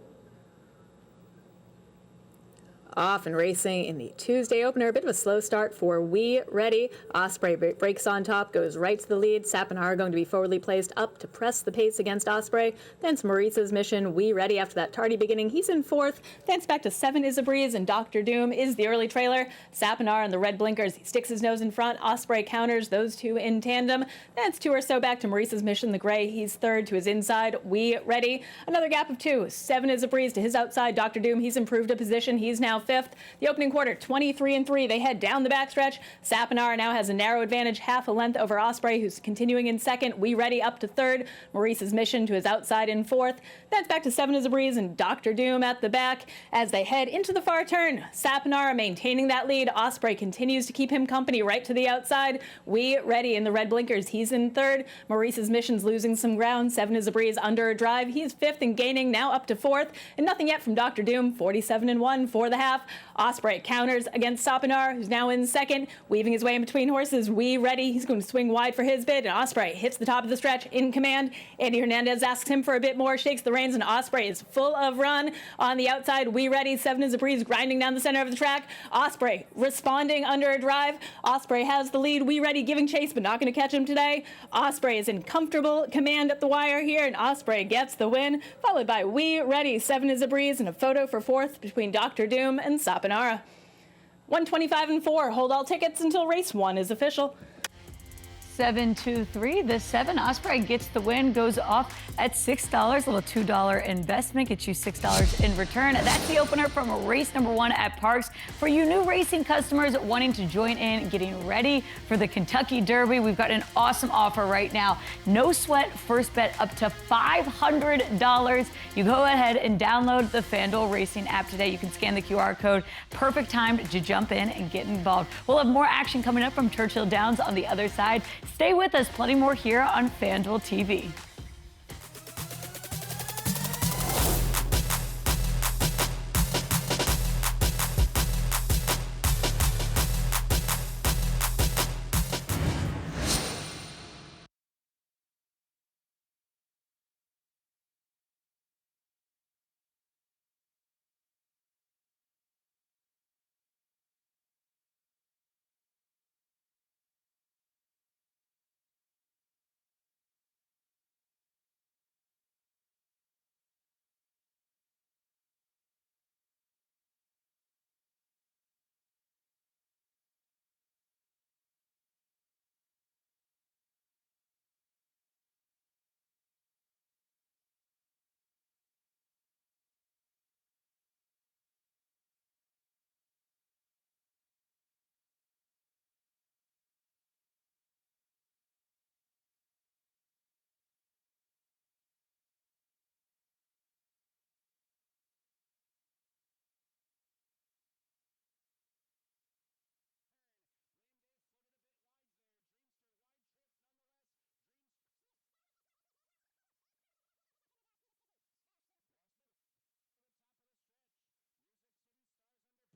Off and racing in the Tuesday opener. A bit of a slow start for We Ready. Osprey breaks on top, goes right to the lead. Sapinar going to be forwardly placed up to press the pace against Osprey. Then it's Maurice's mission. We Ready after that tardy beginning. He's in 4th. Then it's back to 7 is a Breeze, and Dr. Doom is the early trailer. Sapinar and the red blinkers. He sticks his nose in front. Osprey counters those two in tandem. Then it's 2 or so back to Maurice's mission. The gray, he's 3rd to his inside. We Ready. Another gap of 2. 7 is a Breeze to his outside. Dr. Doom, he's improved a position. He's now 5th. The opening quarter, 23-3. They head down the backstretch. Sapinar now has a narrow advantage, half a length over Osprey, who's continuing in 2nd. We Ready up to 3rd. Maurice's mission to his outside in 4th. Then it's back to 7 is a Breeze and Dr. Doom at the back as they head into the far turn. Sapinar maintaining that lead. Osprey continues to keep him company right to the outside. We Ready in the red blinkers. He's in 3rd. Maurice's mission's losing some ground. 7 is a Breeze under a drive. He's 5th and gaining now up to 4th. And nothing yet from Dr. Doom. 47-1 for the half. Osprey counters against Sapinar, who's now in 2nd, weaving his way in between horses. We Ready. He's going to swing wide for his bid, and Osprey hits the top of the stretch in command. Andy Hernandez asks him for a bit more, shakes the reins, and Osprey is full of run on the outside. We Ready. 7 is a Breeze grinding down the center of the track. Osprey responding under a drive. Osprey has the lead. We Ready giving chase, but not going to catch him today. Osprey is in comfortable command at the wire here, and Osprey gets the win, followed by We Ready. 7 is a Breeze, and a photo for 4th between Dr. Doom and Sapinar. 125-4. Hold all tickets until race 1 is official. 723. The 7 Osprey gets the win, goes off at $6. A little $2 investment gets you $6 in return. That's the opener from race number 1 at Parks. For you new racing customers wanting to join in, getting ready for the Kentucky Derby, we've got an awesome offer right now. No sweat, first bet up to $500. You go ahead and download the FanDuel Racing app today. You can scan the QR code. Perfect time to jump in and get involved. We'll have more action coming up from Churchill Downs on the other side. Stay with us, plenty more here on FanDuel TV.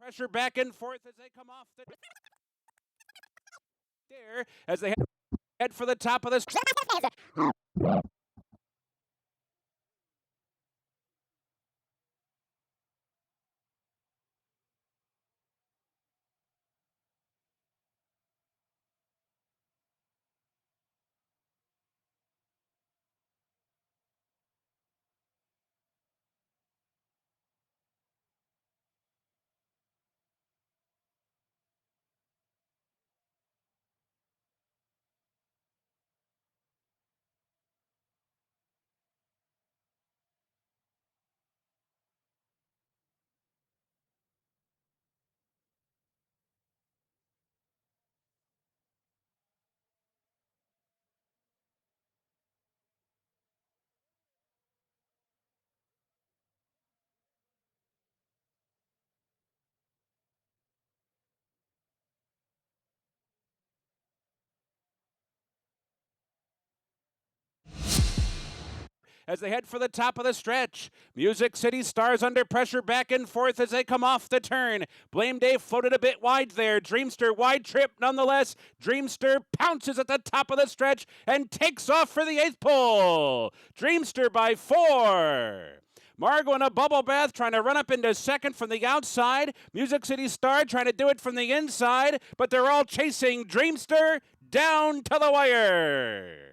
Pressure back and forth as they come off the there as they head for the top of this. As they head for the top of the stretch. Music City Stars under pressure back and forth as they come off the turn. Blame Day floated a bit wide there. Dreamster wide trip nonetheless. Dreamster pounces at the top of the stretch and takes off for the 8th pole. Dreamster by 4. Margot in a bubble bath trying to run up into second from the outside. Music City Star trying to do it from the inside, but they're all chasing Dreamster down to the wire.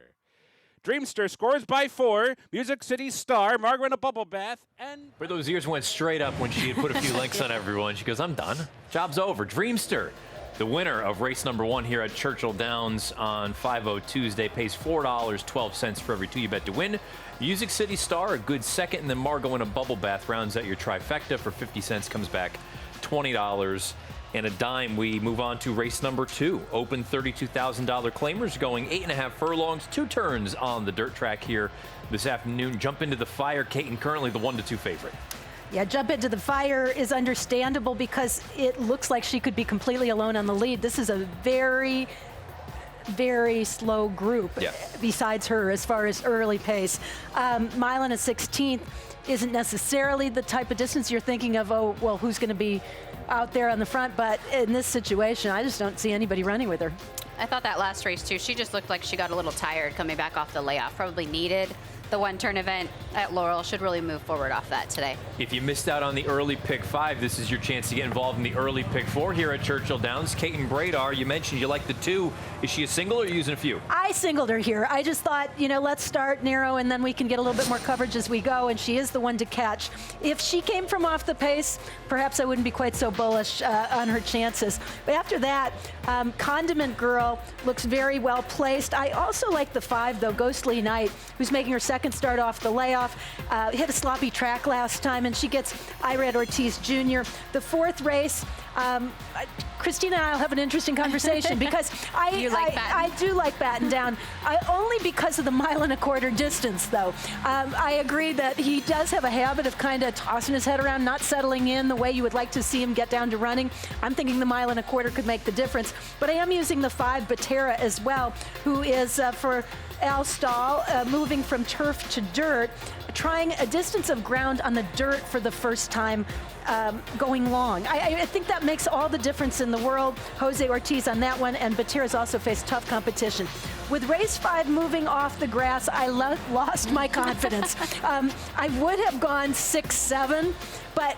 Dreamster scores by 4. Music City Star, Margaret in a bubble bath, and... Where those ears went straight up when she had put a few links on everyone. She goes, I'm done. Job's over. Dreamster, the winner of race number 1 here at Churchill Downs on 5-0 Tuesday, pays $4.12 for every 2 you bet to win. Music City Star, a good second, and then Margot in a bubble bath rounds out your trifecta for 50 cents, comes back $20 and a dime. We move on to race number 2. Open $32,000 claimers going 8.5 furlongs, 2 turns on the dirt track here this afternoon. Jump into the fire, Kate, and currently the 1-2 favorite. Yeah, Jump Into the Fire is understandable because it looks like she could be completely alone on the lead. This is a very, very slow group besides her as far as early pace. Mile and a 16th isn't necessarily the type of distance you're thinking of, oh, well, who's going to be out there on the front, but in this situation, I just don't see anybody running with her. I thought that last race, too, she just looked like she got a little tired coming back off the layoff. Probably needed the one-turn event at Laurel should really move forward off that today. If you missed out on the early pick 5, this is your chance to get involved in the early pick 4 here at Churchill Downs. Kaiten Bradar, you mentioned you like the 2. Is she a single or are you using a few? I singled her here. I just thought, let's start narrow and then we can get a little bit more coverage as we go, and she is the one to catch. If she came from off the pace, perhaps I wouldn't be quite so bullish on her chances. But after that, Condiment Girl looks very well placed. I also like the 5, though, Ghostly Night, who's making her second start off the layoff. Hit a sloppy track last time, and she gets Irad Ortiz Jr. The 4th race, Christina and I will have an interesting conversation because I do like Batten Down. Only because of the 1.25 mile distance, though. I agree that he does have a habit of kind of tossing his head around, not settling in the way you would like to see him get down to running. I'm thinking the 1.25 miles could make the difference. But I am using the 5, Batera, as well, who is for Al Stahl, moving from turf to dirt, trying a distance of ground on the dirt for the first time, going long. I think that makes all the difference in the world. Jose Ortiz on that one, and Batera's also faced tough competition. With race 5 moving off the grass, I lost my confidence. I would have gone 6-7,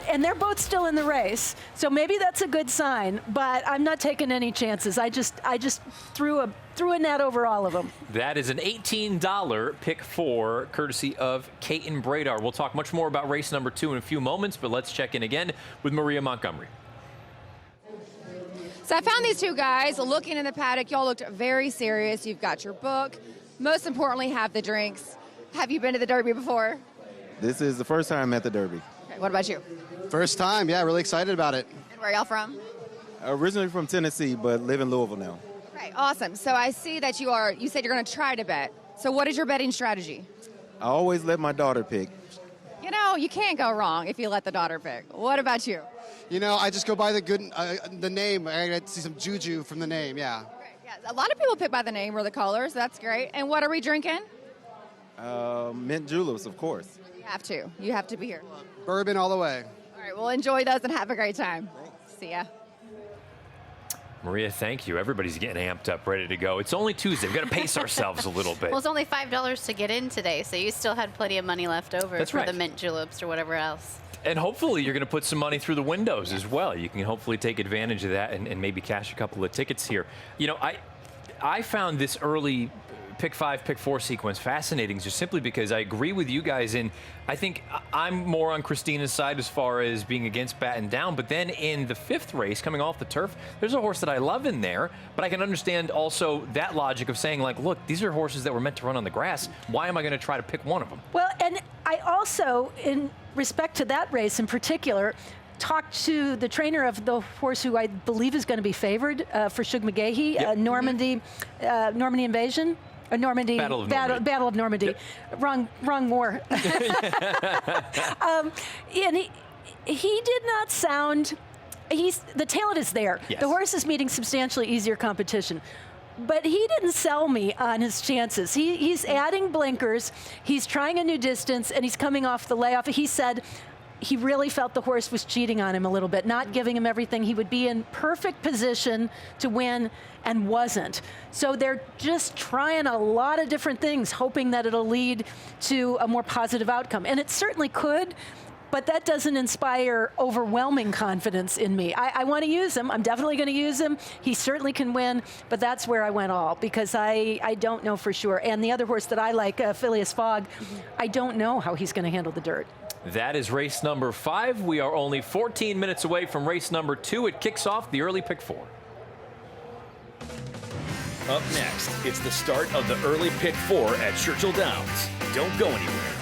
and they're both still in the race, so maybe that's a good sign, but I'm not taking any chances. I just threw a net over all of them. That is an $18 pick 4, courtesy of Kaiten Bradar. We'll talk much more about race number 2 in a few moments, but let's check in again with Maria Montgomery. So I found these 2 guys looking in the paddock. Y'all looked very serious. You've got your book. Most importantly, have the drinks. Have you been to the Derby before? This is the first time at the Derby. Okay, what about you? First time, yeah, really excited about it. And where y'all from? Originally from Tennessee, but live in Louisville now. Okay, awesome. So I see that you said you're going to try to bet. So what is your betting strategy? I always let my daughter pick. You can't go wrong if you let the daughter pick. What about you? I just go by the name. I got to see some juju from the name, yeah. Great. Yeah, a lot of people pick by the name or the colors. That's great. And what are we drinking? Mint juleps, of course. You have to. You have to be here. Bourbon all the way. All right, well, enjoy those and have a great time. See ya. Maria, thank you. Everybody's getting amped up, ready to go. It's only Tuesday. We've got to pace ourselves a little bit. Well, it's only $5 to get in today, so you still had plenty of money left over That's for right. the mint juleps or whatever else. And hopefully you're going to put some money through the windows as well. You can hopefully take advantage of that and maybe cash a couple of tickets here. I found this early pick 5, pick 4 sequence fascinating just simply because I agree with you guys, and I think I'm more on Christina's side as far as being against Batten Down. But then in the 5th race, coming off the turf, there's a horse that I love in there, but I can understand also that logic of saying, like, look, these are horses that were meant to run on the grass. Why am I going to try to pick one of them? Well, and I also, in respect to that race in particular, talked to the trainer of the horse who I believe is going to be favored for Shug McGahee, Normandy Invasion. Normandy Battle of Normandy. Yep. Wrong war. And he did not sound. The talent is there. Yes. The horse is meeting substantially easier competition. But he didn't sell me on his chances. He's adding blinkers, he's trying a new distance, and he's coming off the layoff. He said he really felt the horse was cheating on him a little bit, not giving him everything. He would be in perfect position to win and wasn't. So they're just trying a lot of different things, hoping that it'll lead to a more positive outcome. And it certainly could, but that doesn't inspire overwhelming confidence in me. I want to use him. I'm definitely going to use him. He certainly can win, but that's where I went all, because I don't know for sure. And the other horse that I like, Phileas Fogg, I don't know how he's going to handle the dirt. That is race number 5. We are only 14 minutes away from race number 2. It kicks off the early pick 4. Up next, it's the start of the early pick 4 at Churchill Downs. Don't go anywhere.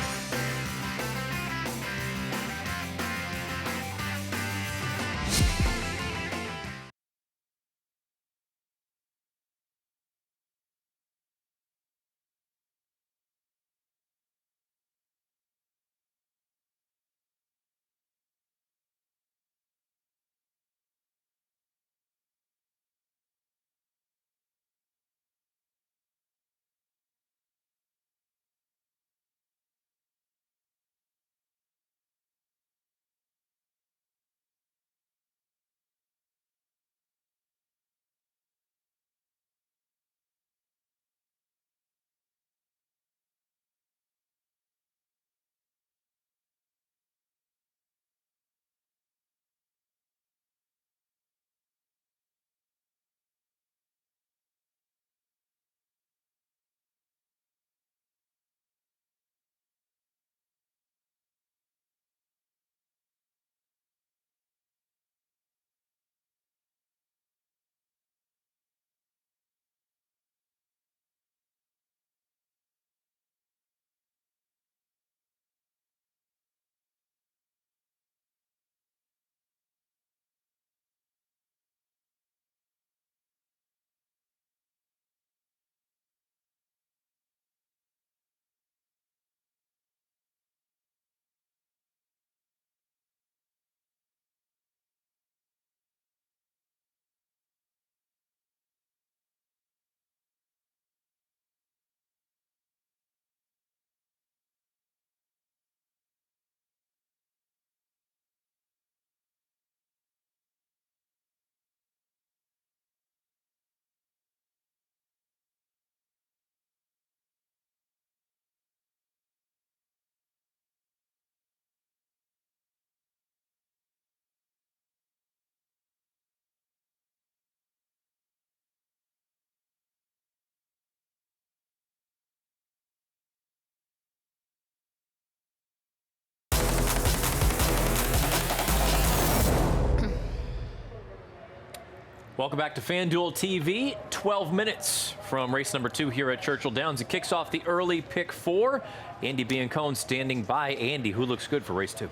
Welcome back to FanDuel TV. 12 minutes from race number 2 here at Churchill Downs. It kicks off the early pick 4. Andy Biancone standing by. Andy, who looks good for race 2?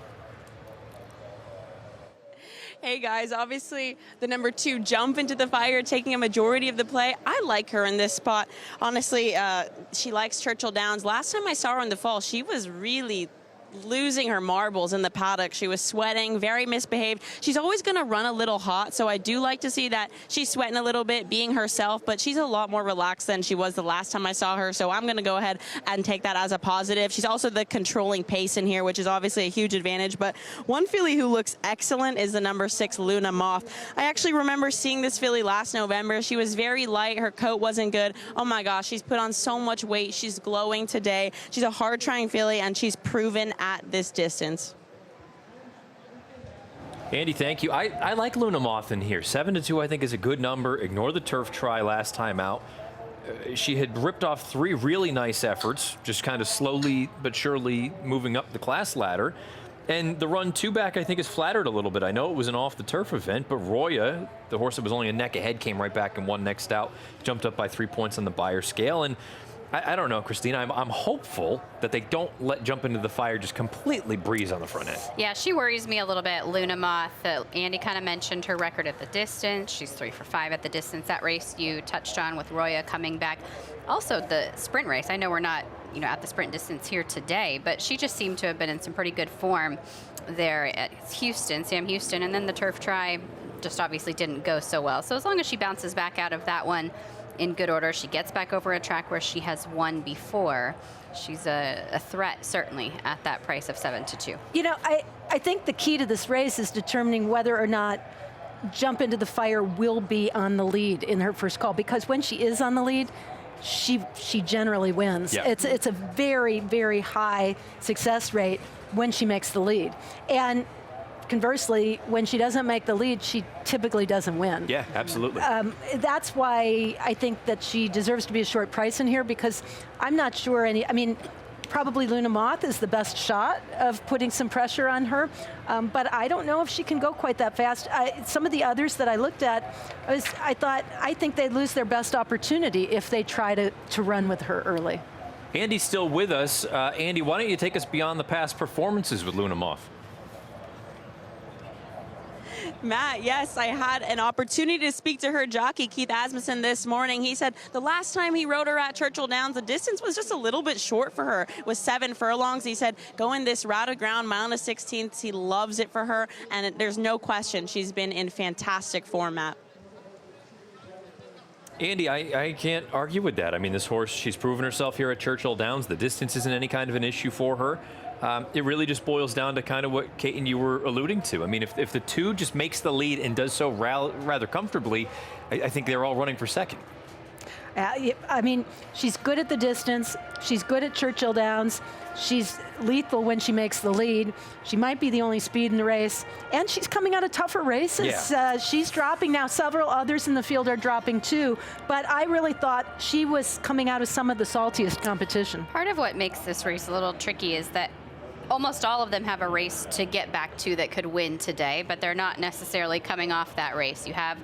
Hey guys, obviously the number 2 Jump Into the Fire taking a majority of the play. I like her in this spot. Honestly, she likes Churchill Downs. Last time I saw her in the fall, she was really losing her marbles in the paddock. She was sweating, very misbehaved. She's always going to run a little hot, so I do like to see that she's sweating a little bit, being herself, but she's a lot more relaxed than she was the last time I saw her, so I'm going to go ahead and take that as a positive. She's also the controlling pace in here, which is obviously a huge advantage, but one filly who looks excellent is the number 6 Luna Moth. I actually remember seeing this filly last November. She was very light. Her coat wasn't good. Oh my gosh, she's put on so much weight. She's glowing today. She's a hard-trying filly, and she's proven at this distance. Andy, thank you. I like Luna Moth in here. 7-2, I think, is a good number. Ignore the turf try last time out. She had ripped off 3 really nice efforts, just kind of slowly but surely moving up the class ladder. And the run 2 back, I think, is flattered a little bit. I know it was an off-the-turf event, but Roya, the horse that was only a neck ahead, came right back and won next out, jumped up by 3 points on the Beyer scale. And I don't know, Christina. I'm hopeful that they don't let Jump Into the Fire just completely breeze on the front end. Yeah, she worries me a little bit. Luna Moth, Andy kind of mentioned her record at the distance. She's 3 for 5 at the distance. That race you touched on with Roya coming back. Also, the sprint race. I know we're not, at the sprint distance here today, but she just seemed to have been in some pretty good form there at Houston, Sam Houston, and then the turf try just obviously didn't go so well. So as long as she bounces back out of that one in good order, she gets back over a track where she has won before, she's a threat certainly at that price of 7-2. I think the key to this race is determining whether or not Jump Into the Fire will be on the lead in her first call, because when she is on the lead, she generally wins. Yeah. It's a very, very high success rate when she makes the lead. And conversely, when she doesn't make the lead, she typically doesn't win. Yeah, absolutely. That's why I think that she deserves to be a short price in here, because I'm not sure probably Luna Moth is the best shot of putting some pressure on her, but I don't know if she can go quite that fast. Some of the others that I looked at, I think they'd lose their best opportunity if they try to run with her early. Andy's still with us. Andy, why don't you take us beyond the past performances with Luna Moth? Matt, yes, I had an opportunity to speak to her jockey, Keith Asmussen, this morning. He said the last time he rode her at Churchill Downs, the distance was just a little bit short for her. It was 7 furlongs. He said going this route of ground, mile and a 16th, he loves it for her, and there's no question she's been in fantastic form, Matt. Andy, I can't argue with that. I mean, this horse, she's proven herself here at Churchill Downs. The distance isn't any kind of an issue for her. It really just boils down to kind of what, Kate, and you were alluding to. I mean, if the 2 just makes the lead and does so rather comfortably, I think they're all running for second. I mean, she's good at the distance. She's good at Churchill Downs. She's lethal when she makes the lead. She might be the only speed in the race. And she's coming out of tougher races. Yeah. She's dropping now. Several others in the field are dropping too. But I really thought she was coming out of some of the saltiest competition. Part of what makes this race a little tricky is that almost all of them have a race to get back to that could win today, but they're not necessarily coming off that race. You have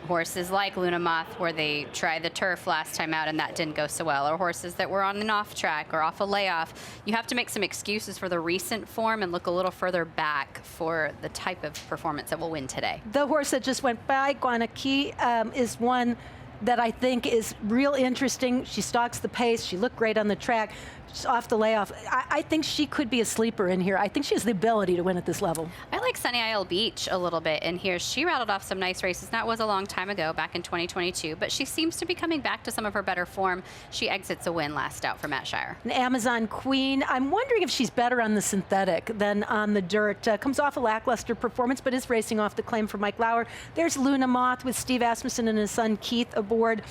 horses like Luna Moth where they tried the turf last time out and that didn't go so well, or horses that were on an off track or off a layoff. You have to make some excuses for the recent form and look a little further back for the type of performance that will win today. The horse that just went by, Guanaki, is one that I think is real interesting. She stalks the pace. She looked great on the track. She's off the layoff. I think she could be a sleeper in here. I think she has the ability to win at this level. I like Sunny Isle Beach a little bit in here. She rattled off some nice races. That was a long time ago, back in 2022, but she seems to be coming back to some of her better form. She exits a win last out for Matt Shire. An Amazon Queen. I'm wondering if she's better on the synthetic than on the dirt. Comes off a lackluster performance, but is racing off the claim for Mike Lauer. There's Luna Moth with Steve Asmussen and his son Keith aboard.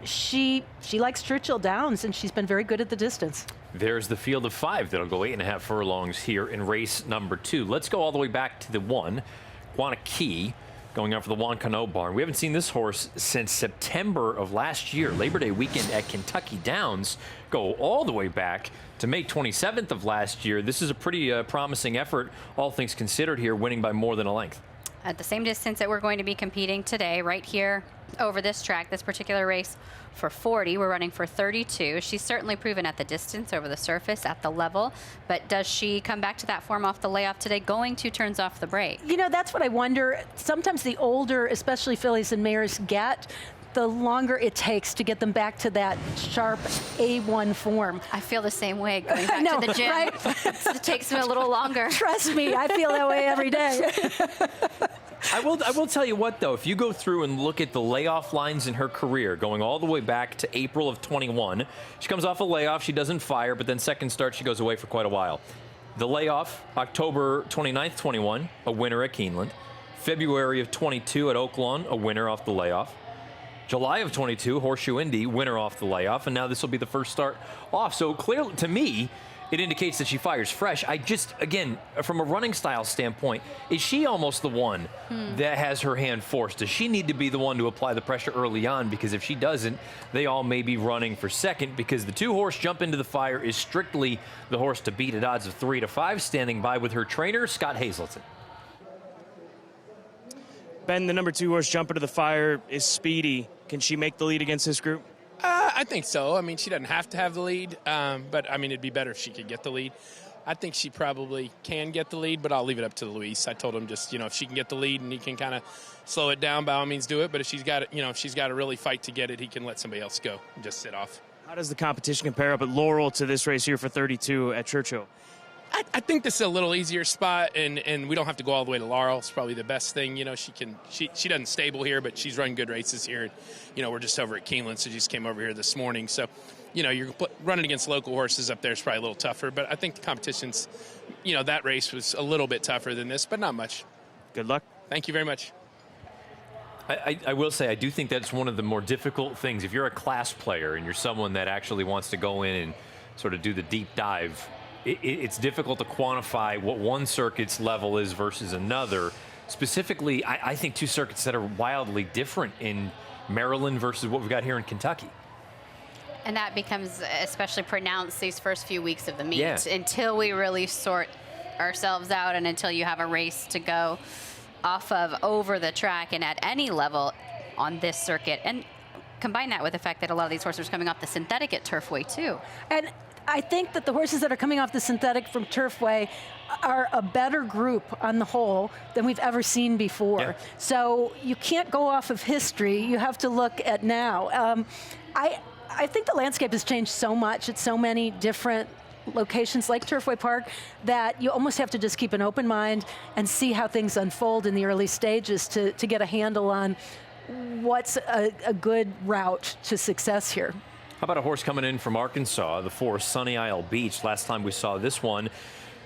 She likes Churchill Downs, and she's been very good at the distance. There's the field of 5 that'll go 8.5 furlongs here in race number 2. Let's go all the way back to the 1, Guanaki, going out for the Juan Cano barn. We haven't seen this horse since September of last year, Labor Day weekend at Kentucky Downs, go all the way back to May 27th of last year. This is a pretty promising effort, all things considered here, winning by more than a length. at the same distance that we're going to be competing today, right here over this track, this particular race for 40. We're running for 32. She's certainly proven at the distance, over the surface, at the level. But does she come back to that form off the layoff today, going 2 turns off the break? You know, that's what I wonder. Sometimes the older, especially fillies and mares, get, the longer it takes to get them back to that sharp A1 form. I feel the same way going back to the gym. Right? It takes me a little longer. Trust me, I feel that way every day. I will tell you what, though, if you go through and look at the layoff lines in her career, going all the way back to April of 21, she comes off a layoff, she doesn't fire, but then second start, she goes away for quite a while. The layoff, October 29th, 21, a winner at Keeneland. February of 22 at Oaklawn, a winner off the layoff. July of 22, Horseshoe Indy, winner off the layoff, and now this will be the first start off. So clearly, to me, it indicates that she fires fresh. I just, again, from a running style standpoint, is she almost the one that has her hand forced? Does she need to be the one to apply the pressure early on? Because if she doesn't, they all may be running for second, because the 2-horse Jump Into the Fire is strictly the horse to beat at odds of 3-5, standing by with her trainer, Scott Hazelton. Ben, the number 2 horse Jump Into the Fire is speedy. Can she make the lead against this group? I think so. I mean, she doesn't have to have the lead, but, I mean, it'd be better if she could get the lead. I think she probably can get the lead, but I'll leave it up to Luis. I told him just, if she can get the lead and he can kind of slow it down, by all means do it. But if she's got if she's got to really fight to get it, he can let somebody else go and just sit off. How does the competition compare up at Laurel to this race here for 32 at Churchill? I think this is a little easier spot, and we don't have to go all the way to Laurel. It's probably the best thing. She doesn't stable here, but she's run good races here. And, we're just over at Keeneland, so she just came over here this morning. So, you're running against local horses up there is probably a little tougher. But I think the competition's, that race was a little bit tougher than this, but not much. Good luck. Thank you very much. I will say, I do think that's one of the more difficult things. If you're a class player and you're someone that actually wants to go in and sort of do the deep dive, it's difficult to quantify what one circuit's level is versus another. Specifically, I think 2 circuits that are wildly different in Maryland versus what we've got here in Kentucky. And that becomes especially pronounced these first few weeks of the meet, until we really sort ourselves out and until you have a race to go off of over the track and at any level on this circuit. And combine that with the fact that a lot of these horses are coming off the synthetic at Turfway too. And I think that the horses that are coming off the synthetic from Turfway are a better group on the whole than we've ever seen before. Yeah. So you can't go off of history. You have to look at now. I think the landscape has changed so much at so many different locations like Turfway Park that you almost have to just keep an open mind and see how things unfold in the early stages to get a handle on what's a good route to success here. How about a horse coming in from Arkansas, the 4 Sunny Isle Beach? Last time we saw this one,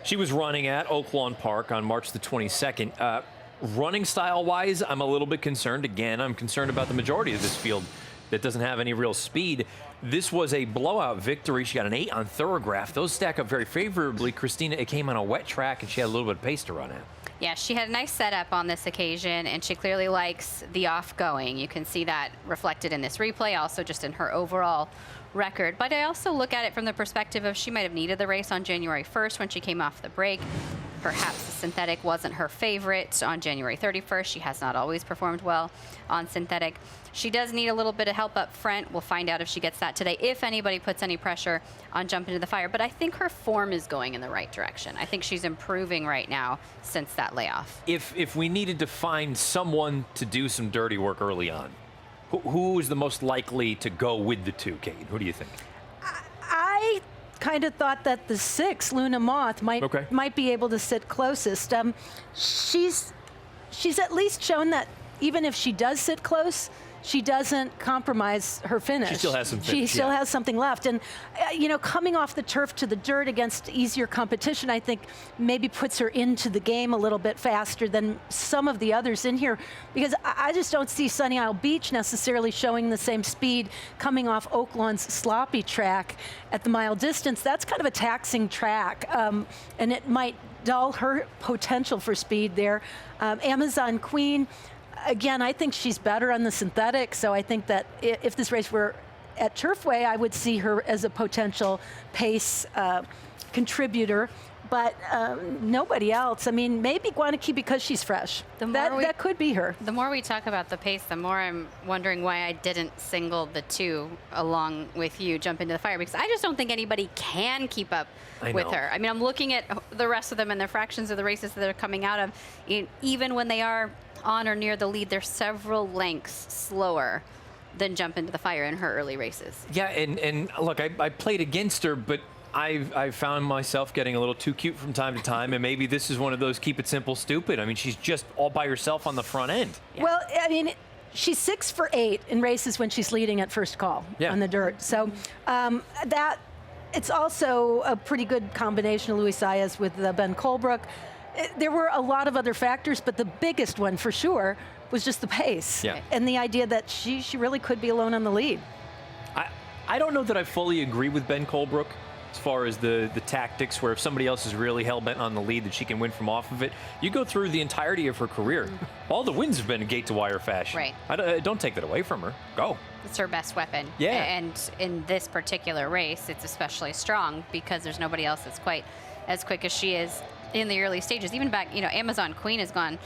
she was running at Oaklawn Park on March the 22nd. Running style-wise, I'm a little bit concerned. Again, I'm concerned about the majority of this field that doesn't have any real speed. This was a blowout victory. She got an 8 on Thorograph. Those stack up very favorably. Christina, it came on a wet track, and she had a little bit of pace to run at. Yeah, she had a nice setup on this occasion, and she clearly likes the off-going. You can see that reflected in this replay, also just in her overall record. But I also look at it from the perspective of she might have needed the race on January 1st when she came off the break. Perhaps the synthetic wasn't her favorite on January 31st. She has not always performed well on synthetic. She does need a little bit of help up front. We'll find out if she gets that today, if anybody puts any pressure on Jump Into the Fire. But I think her form is going in the right direction. I think she's improving right now since that layoff. If we needed to find someone to do some dirty work early on, who is the most likely to go with the 2, Kate? Who do you think? I kind of thought that the 6, Luna Moth, might be able to sit closest. She's at least shown that even if she does sit close, she doesn't compromise her finish. She still has some finish. She still has something left. And, coming off the turf to the dirt against easier competition, I think maybe puts her into the game a little bit faster than some of the others in here, because I just don't see Sunny Isle Beach necessarily showing the same speed coming off Oaklawn's sloppy track at the mile distance. That's kind of a taxing track, and it might dull her potential for speed there. Amazon Queen, again, I think she's better on the synthetic, so I think that if this race were at Turfway, I would see her as a potential pace contributor. but nobody else. I mean, maybe Guanakee because she's fresh. That could be her. The more we talk about the pace, the more I'm wondering why I didn't single the 2 along with you, jump into the fire, because I just don't think anybody can keep up with her. I mean, I'm looking at the rest of them and the fractions of the races that they're coming out of. Even when they are on or near the lead, they're several lengths slower than jump into the fire in her early races. Yeah, and look, I played against her, but I found myself getting a little too cute from time to time, and maybe this is one of those keep it simple stupid. I mean, she's just all by herself on the front end. Yeah. Well, I mean, she's 6 for 8 in races when she's leading at first call on the dirt. So it's also a pretty good combination of Luis Saez with Ben Colebrook. There were a lot of other factors, but the biggest one for sure was just the pace and the idea that she really could be alone on the lead. I don't know that I fully agree with Ben Colebrook as far as the tactics where if somebody else is really hell-bent on the lead that she can win from off of it. You go through the entirety of her career. All the wins have been in gate-to-wire fashion. Right. Don't take that away from her. Go. It's her best weapon. Yeah. And in this particular race, it's especially strong because there's nobody else that's quite as quick as she is in the early stages. Even back, Amazon Queen has gone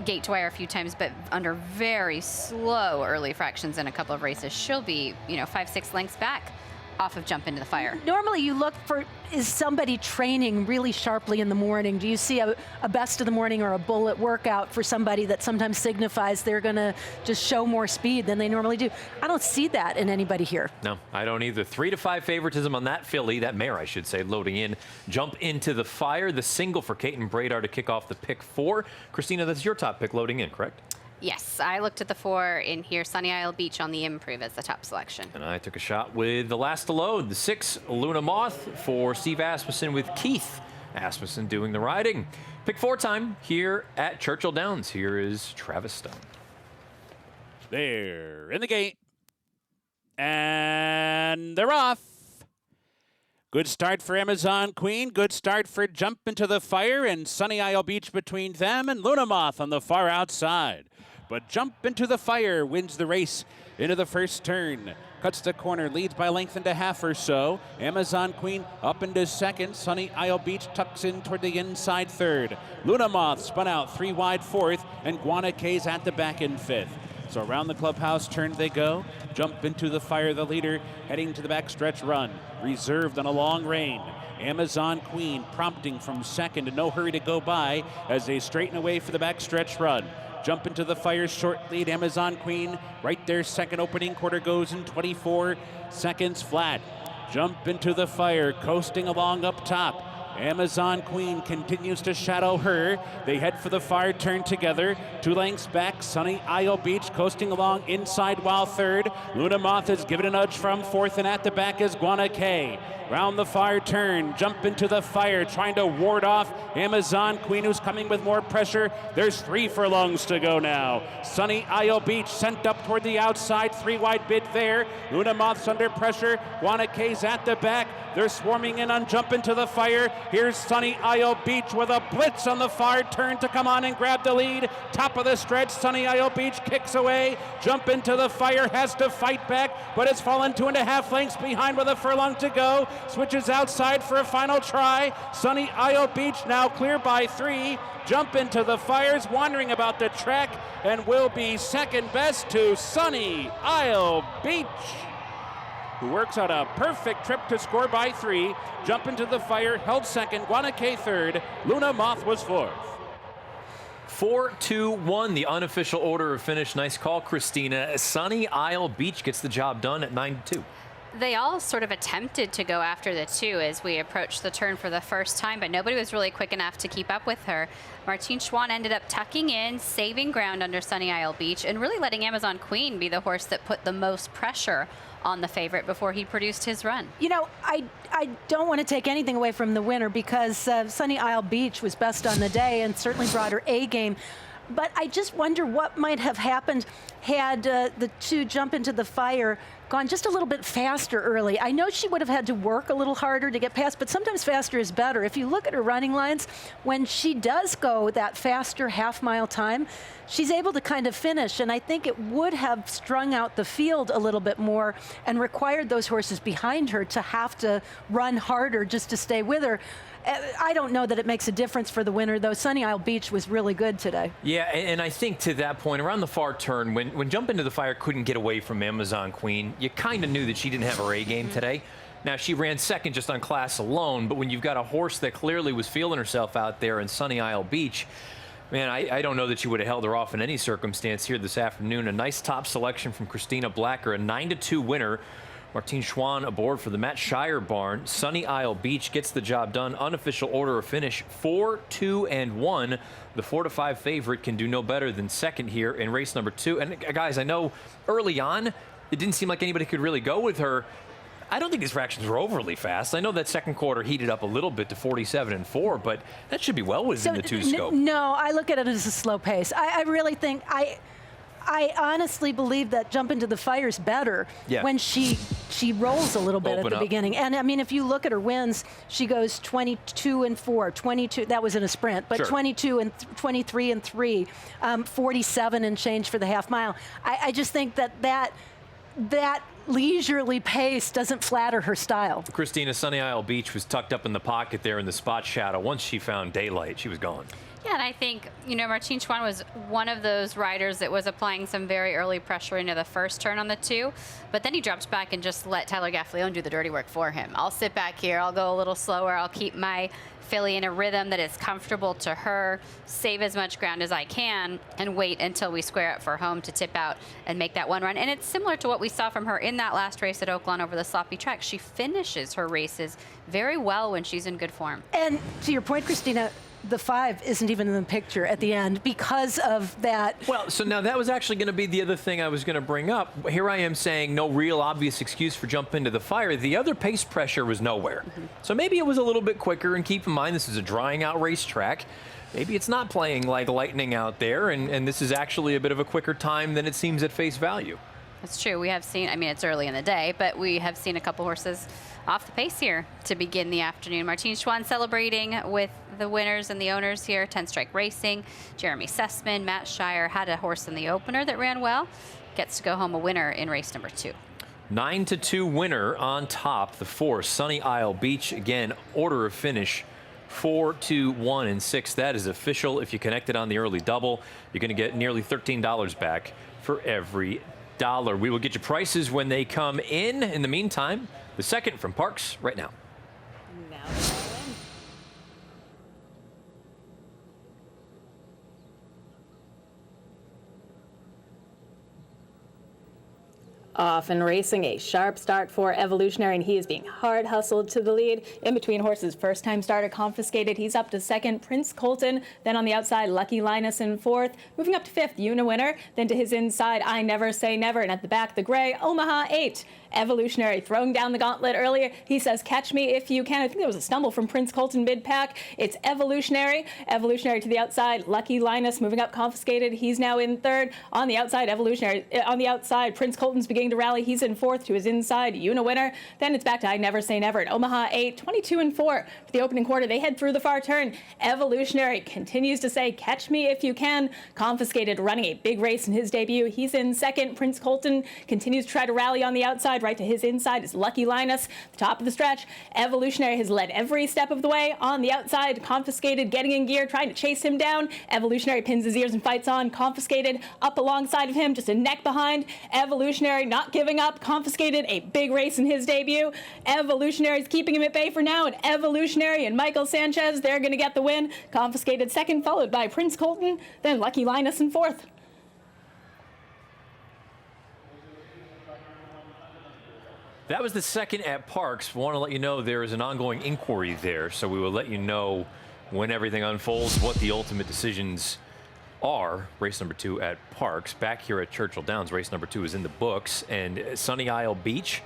gate to wire a few times, but under very slow early fractions in a couple of races. She'll be, 5-6 lengths back off of jump into the fire. Normally you look for, is somebody training really sharply in the morning? Do you see a best of the morning or a bullet workout for somebody that sometimes signifies they're going to just show more speed than they normally do? I don't see that in anybody here. No, I don't either. 3-5 favoritism on that filly, that mare, I should say, loading in. Jump into the fire, the single for Kaiten Bradar to kick off the pick 4. Christina, that's your top pick loading in, correct? Yes, I looked at the 4 in here. Sunny Isle Beach on the improve as the top selection. And I took a shot with the last to load, the 6, Luna Moth for Steve Asmussen with Keith Asmussen doing the riding. Pick 4 time here at Churchill Downs. Here is Travis Stone. They're in the gate. And they're off. Good start for Amazon Queen. Good start for Jump into the Fire and Sunny Isle Beach between them and Luna Moth on the far outside. But Jump into the Fire wins the race into the first turn. Cuts the corner, leads by length and a half or so. Amazon Queen up into second. Sunny Isle Beach tucks in toward the inside third. Luna Moth spun out 3 wide fourth, and Guanakay's at the back in fifth. So around the clubhouse turn they go. Jump into the Fire, the leader, heading to the backstretch run. Reserved on a long rein. Amazon Queen prompting from second and no hurry to go by as they straighten away for the backstretch run. Jump into the Fire, short lead. Amazon Queen right there. Second opening quarter goes in 24 seconds flat. Jump into the Fire, coasting along up top. Amazon Queen continues to shadow her. They head for the far turn together. 2 lengths back, Sunny Isle Beach coasting along inside while third. Luna Moth is given a nudge from fourth, and at the back is Guanakay. Round the far turn, Jump into the Fire, trying to ward off Amazon Queen, who's coming with more pressure. There's 3 furlongs to go now. Sunny Isle Beach sent up toward the outside, 3 wide bid there. Luna Moth's under pressure. Guanakay's at the back. They're swarming in on Jump into the Fire. Here's Sunny Isle Beach with a blitz on the far turn to come on and grab the lead. Top of the stretch, Sunny Isle Beach kicks away. Jump into the Fire has to fight back, but it's fallen 2.5 lengths behind with a furlong to go. Switches outside for a final try. Sunny Isle Beach now clear by 3. Jump into the Fire's wandering about the track and will be second best to Sunny Isle Beach, who works out a perfect trip to score by 3. Jump into the Fire held second. Guanakay third. Luna Moth was fourth. 4-2-1, the unofficial order of finish. Nice call, Christina. Sunny Isle Beach gets the job done at 9-2. They all sort of attempted to go after the 2 as we approached the turn for the first time, but nobody was really quick enough to keep up with her. Martine Schwann ended up tucking in, saving ground under Sunny Isle Beach, and really letting Amazon Queen be the horse that put the most pressure on the favorite before he produced his run. I don't want to take anything away from the winner because Sunny Isle Beach was best on the day and certainly brought her A game. But I just wonder what might have happened had the 2 Jump into the Fire gone just a little bit faster early. I know she would have had to work a little harder to get past, but sometimes faster is better. If you look at her running lines, when she does go that faster half-mile time, she's able to kind of finish, and I think it would have strung out the field a little bit more and required those horses behind her to have to run harder just to stay with her. I don't know that it makes a difference for the winner, though. Sunny Isle Beach was really good today. Yeah, and I think to that point, around the far turn, when Jump Into the Fire couldn't get away from Amazon Queen, you kind of knew that she didn't have her A game today. Now, she ran second just on class alone, but when you've got a horse that clearly was feeling herself out there in Sunny Isle Beach, man, I don't know that you would have held her off in any circumstance here this afternoon. A nice top selection from Christina Blacker, a 9-2 winner. Martine Schwann aboard for the Matt Shire barn. Sunny Isle Beach gets the job done. Unofficial order of finish, 4, 2, and 1. The 4-5 favorite can do no better than second here in race number 2. And guys, I know early on, it didn't seem like anybody could really go with her. I don't think these fractions were overly fast. I know that second quarter heated up a little bit to 47-4, but that should be well within the 2 scope. No, I look at it as a slow pace. I really think I honestly believe that Jump Into the Fire is better when she rolls a little bit at the beginning. And I mean, if you look at her wins, she goes 22-4, 22. That was in a sprint, but 22 and 23 and 3, 47 and change for the half mile. I just think that leisurely pace doesn't flatter her style. Christina, Sunny Isle Beach was tucked up in the pocket there in the spot shadow. Once she found daylight, she was gone. Yeah, and I think, Martine Schwann was one of those riders that was applying some very early pressure into the first turn on the 2, but then he dropped back and just let Tyler Gaffalione do the dirty work for him. I'll sit back here, I'll go a little slower, I'll keep my filly in a rhythm that is comfortable to her, save as much ground as I can, and wait until we square up for home to tip out and make that one run. And it's similar to what we saw from her in that last race at Oaklawn over the sloppy track. She finishes her races very well when she's in good form. And to your point, Christina, the 5 isn't even in the picture at the end because of that. Well, so now that was actually going to be the other thing I was going to bring up. Here I am saying no real obvious excuse for Jump Into the Fire. The other pace pressure was nowhere. So maybe it was a little bit quicker, and keep in mind this is a drying out racetrack. Maybe it's not playing like lightning out there, and this is actually a bit of a quicker time than it seems at face value. That's true. We have seen, I mean, it's early in the day, but we have seen a couple horses off the pace here to begin the afternoon. Martine Schwann celebrating with the winners and the owners here. 10 Strike Racing, Jeremy Sussman, Matt Shire had a horse in the opener that ran well. Gets to go home a winner in race number 2. 9-2 winner on top, the 4, Sunny Isle Beach. Again, order of finish, 4, 2, 1, and 6. That is official. If you connected on the early double, you're going to get nearly $13 back for every dollar. We will get you prices when they come in. In the meantime, the second from Parks right now. Off and racing, a sharp start for Evolutionary, and he is being hard hustled to the lead. In between horses, first time starter Confiscated, he's up to second. Prince Colton, then on the outside, Lucky Linus in fourth. Moving up to fifth, Una Winner, then to his inside, I Never Say Never, and at the back, the gray, Omaha 8. Evolutionary throwing down the gauntlet earlier. He says, catch me if you can. I think there was a stumble from Prince Colton mid-pack. It's Evolutionary. Evolutionary to the outside. Lucky Linus moving up Confiscated. He's now in third. On the outside, Evolutionary. On the outside, Prince Colton's beginning to rally. He's in fourth to his inside. Una Winner. Then it's back to I Never Say Never. And Omaha 8, 22-4 for the opening quarter. They head through the far turn. Evolutionary continues to say, catch me if you can. Confiscated running a big race in his debut. He's in second. Prince Colton continues to try to rally on the outside. Right to his inside is Lucky Linus. The top of the stretch, Evolutionary has led every step of the way. On the outside, Confiscated getting in gear, trying to chase him down. Evolutionary pins his ears and fights on. Confiscated up alongside of him, just a neck behind. Evolutionary not giving up. Confiscated, a big race in his debut. Evolutionary's keeping him at bay for now, and Evolutionary and Michael Sanchez, they're going to get the win. Confiscated second, followed by Prince Colton, then Lucky Linus in fourth. That was the second at Parks. Want to let you know there is an ongoing inquiry there, so we will let you know when everything unfolds what the ultimate decisions are. Race number 2 at Parks. Back here at Churchill Downs, race number 2 is in the books, and Sunny Isle Beach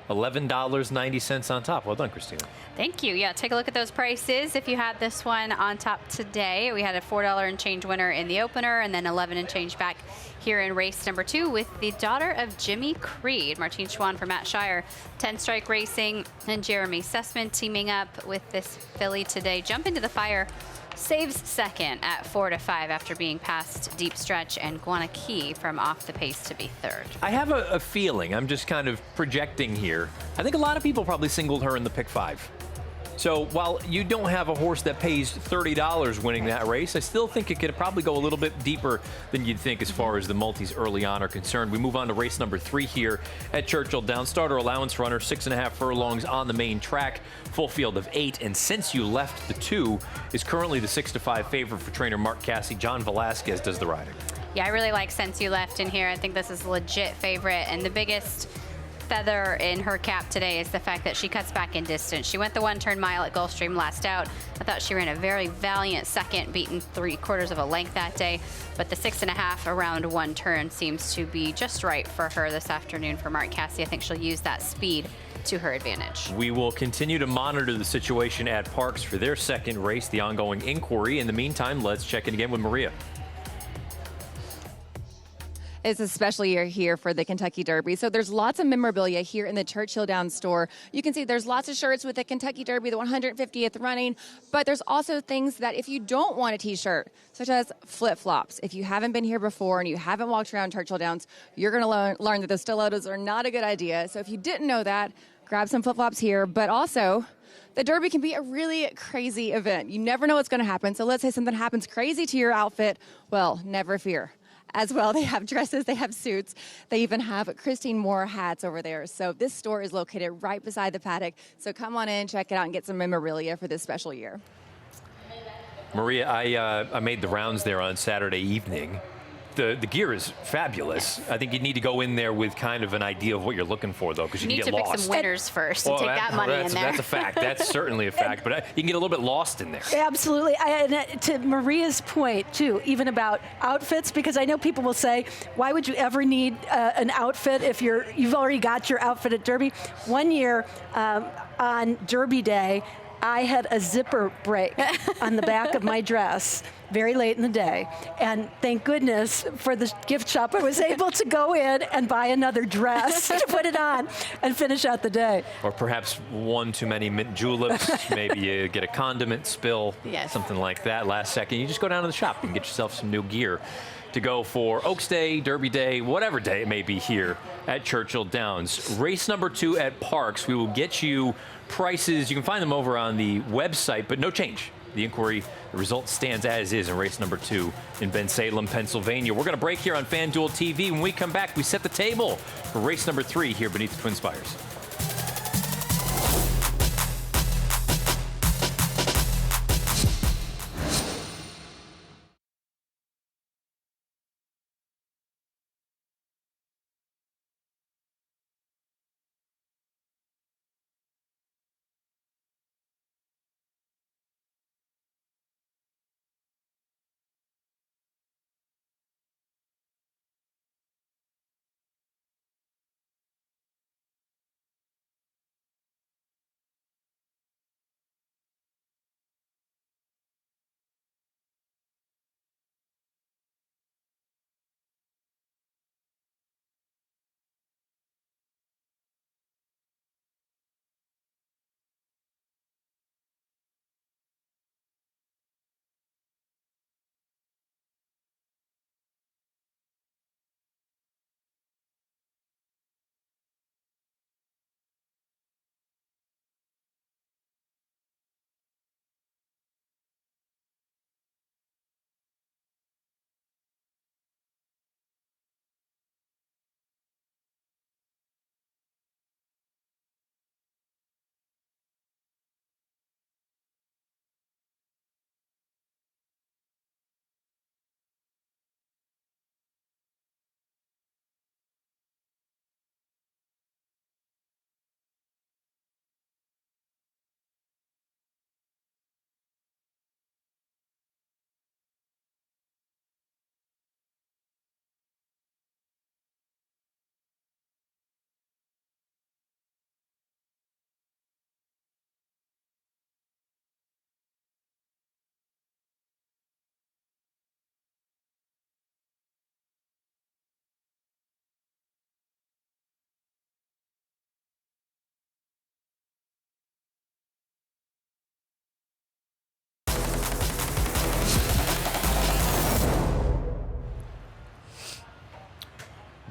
$11.90 on top. Well done, Christina. Thank you. Yeah, take a look at those prices. If you had this one on top today, we had a $4 and change winner in the opener, and then 11 and change back here in race number 2 with the daughter of Jimmy Creed, Martine Schwann for Matt Shire. 10 Strike Racing and Jeremy Sussman teaming up with this filly today. Jump into the fire. Saves second at 4-5 after being past Deep Stretch and Guanakee from off the pace to be third. I have a feeling, I'm just kind of projecting here. I think a lot of people probably singled her in the pick 5. So while you don't have a horse that pays $30 winning that race, I still think it could probably go a little bit deeper than you'd think as far as the multis early on are concerned. We move on to race number 3 here at Churchill Downs. Starter allowance runner, 6.5 furlongs on the main track, full field of 8. And since you left the 2, is currently the 6-5 favorite for trainer Mark Casse. John Velasquez does the riding. Yeah, I really like Since You Left in here. I think this is a legit favorite, and the biggest feather in her cap today is the fact that she cuts back in distance. She went the 1-turn mile at Gulfstream last out. I thought she ran a very valiant second, beaten 3/4 of a length that day, but the 6.5 around 1 turn seems to be just right for her this afternoon for Mark Casse. I think she'll use that speed to her advantage. We will continue to monitor the situation at Parks for their second race, the ongoing inquiry. In the meantime, let's check in again with Maria. It's a special year here for the Kentucky Derby. So there's lots of memorabilia here in the Churchill Downs store. You can see there's lots of shirts with the Kentucky Derby, the 150th running, but there's also things that if you don't want a t-shirt, such as flip-flops. If you haven't been here before and you haven't walked around Churchill Downs, you're going to learn that the stilettos are not a good idea. So if you didn't know that, grab some flip-flops here, but also the Derby can be a really crazy event. You never know what's going to happen. So let's say something happens crazy to your outfit. Well, never fear. As well, they have dresses, they have suits, they even have Christine Moore hats over there. So this store is located right beside the paddock. So come on in, check it out, and get some memorabilia for this special year. Maria, I made the rounds there on Saturday evening. The gear is fabulous. I think you need to go in there with kind of an idea of what you're looking for, though, because you can get lost. You need to pick some winners first and take that money in there. That's a fact. That's certainly a fact. But you can get a little bit lost in there. Absolutely. And to Maria's point, too, even about outfits, because I know people will say, why would you ever need an outfit if you've already got your outfit at Derby? One year on Derby Day, I had a zipper break on the back of my dress very late in the day. And thank goodness for the gift shop, I was able to go in and buy another dress to put it on and finish out the day. Or perhaps one too many mint juleps. Maybe you get a condiment spill, something like that last second. You just go down to the shop and get yourself some new gear to go for Oaks Day, Derby Day, whatever day it may be here at Churchill Downs. Race number 2 at Parks. We will get you prices. You can find them over on the website, but no change. The inquiry, the result stands as is in race number 2 in Bensalem, Pennsylvania. We're going to break here on FanDuel TV. When we come back, we set the table for race number 3 here beneath the Twin Spires.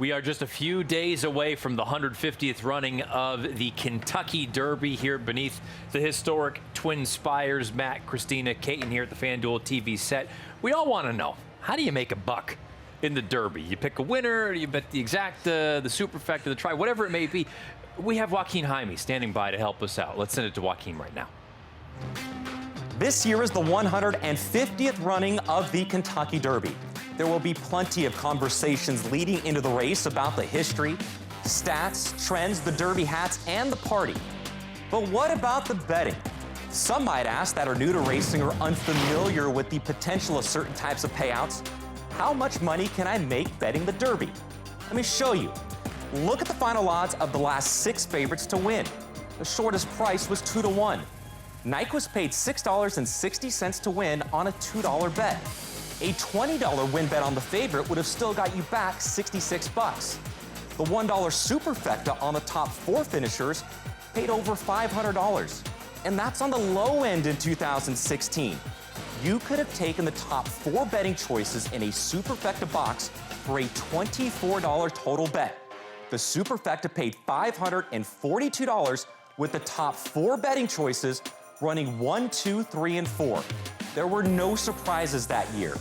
We are just a few days away from the 150th running of the Kentucky Derby here beneath the historic Twin Spires. Matt, Christina, Caton here at the FanDuel TV set. We all want to know, how do you make a buck in the Derby? You pick a winner, or you bet the exact, the superfecta, the try, whatever it may be. We have Joaquin Jaime standing by to help us out. Let's send it to Joaquin right now. This year is the 150th running of the Kentucky Derby. There will be plenty of conversations leading into the race about the history, stats, trends, the Derby hats, and the party. But what about the betting? Some might ask that are new to racing or unfamiliar with the potential of certain types of payouts. How much money can I make betting the Derby? Let me show you. Look at the final odds of the last 6 favorites to win. The shortest price was 2-1. Nike was paid $6.60 to win on a $2 bet. A $20 win bet on the favorite would have still got you back $66. The $1 superfecta on the top 4 finishers paid over $500. And that's on the low end in 2016. You could have taken the top 4 betting choices in a superfecta box for a $24 total bet. The superfecta paid $542 with the top 4 betting choices running 1, 2, 3, and 4. There were no surprises that year.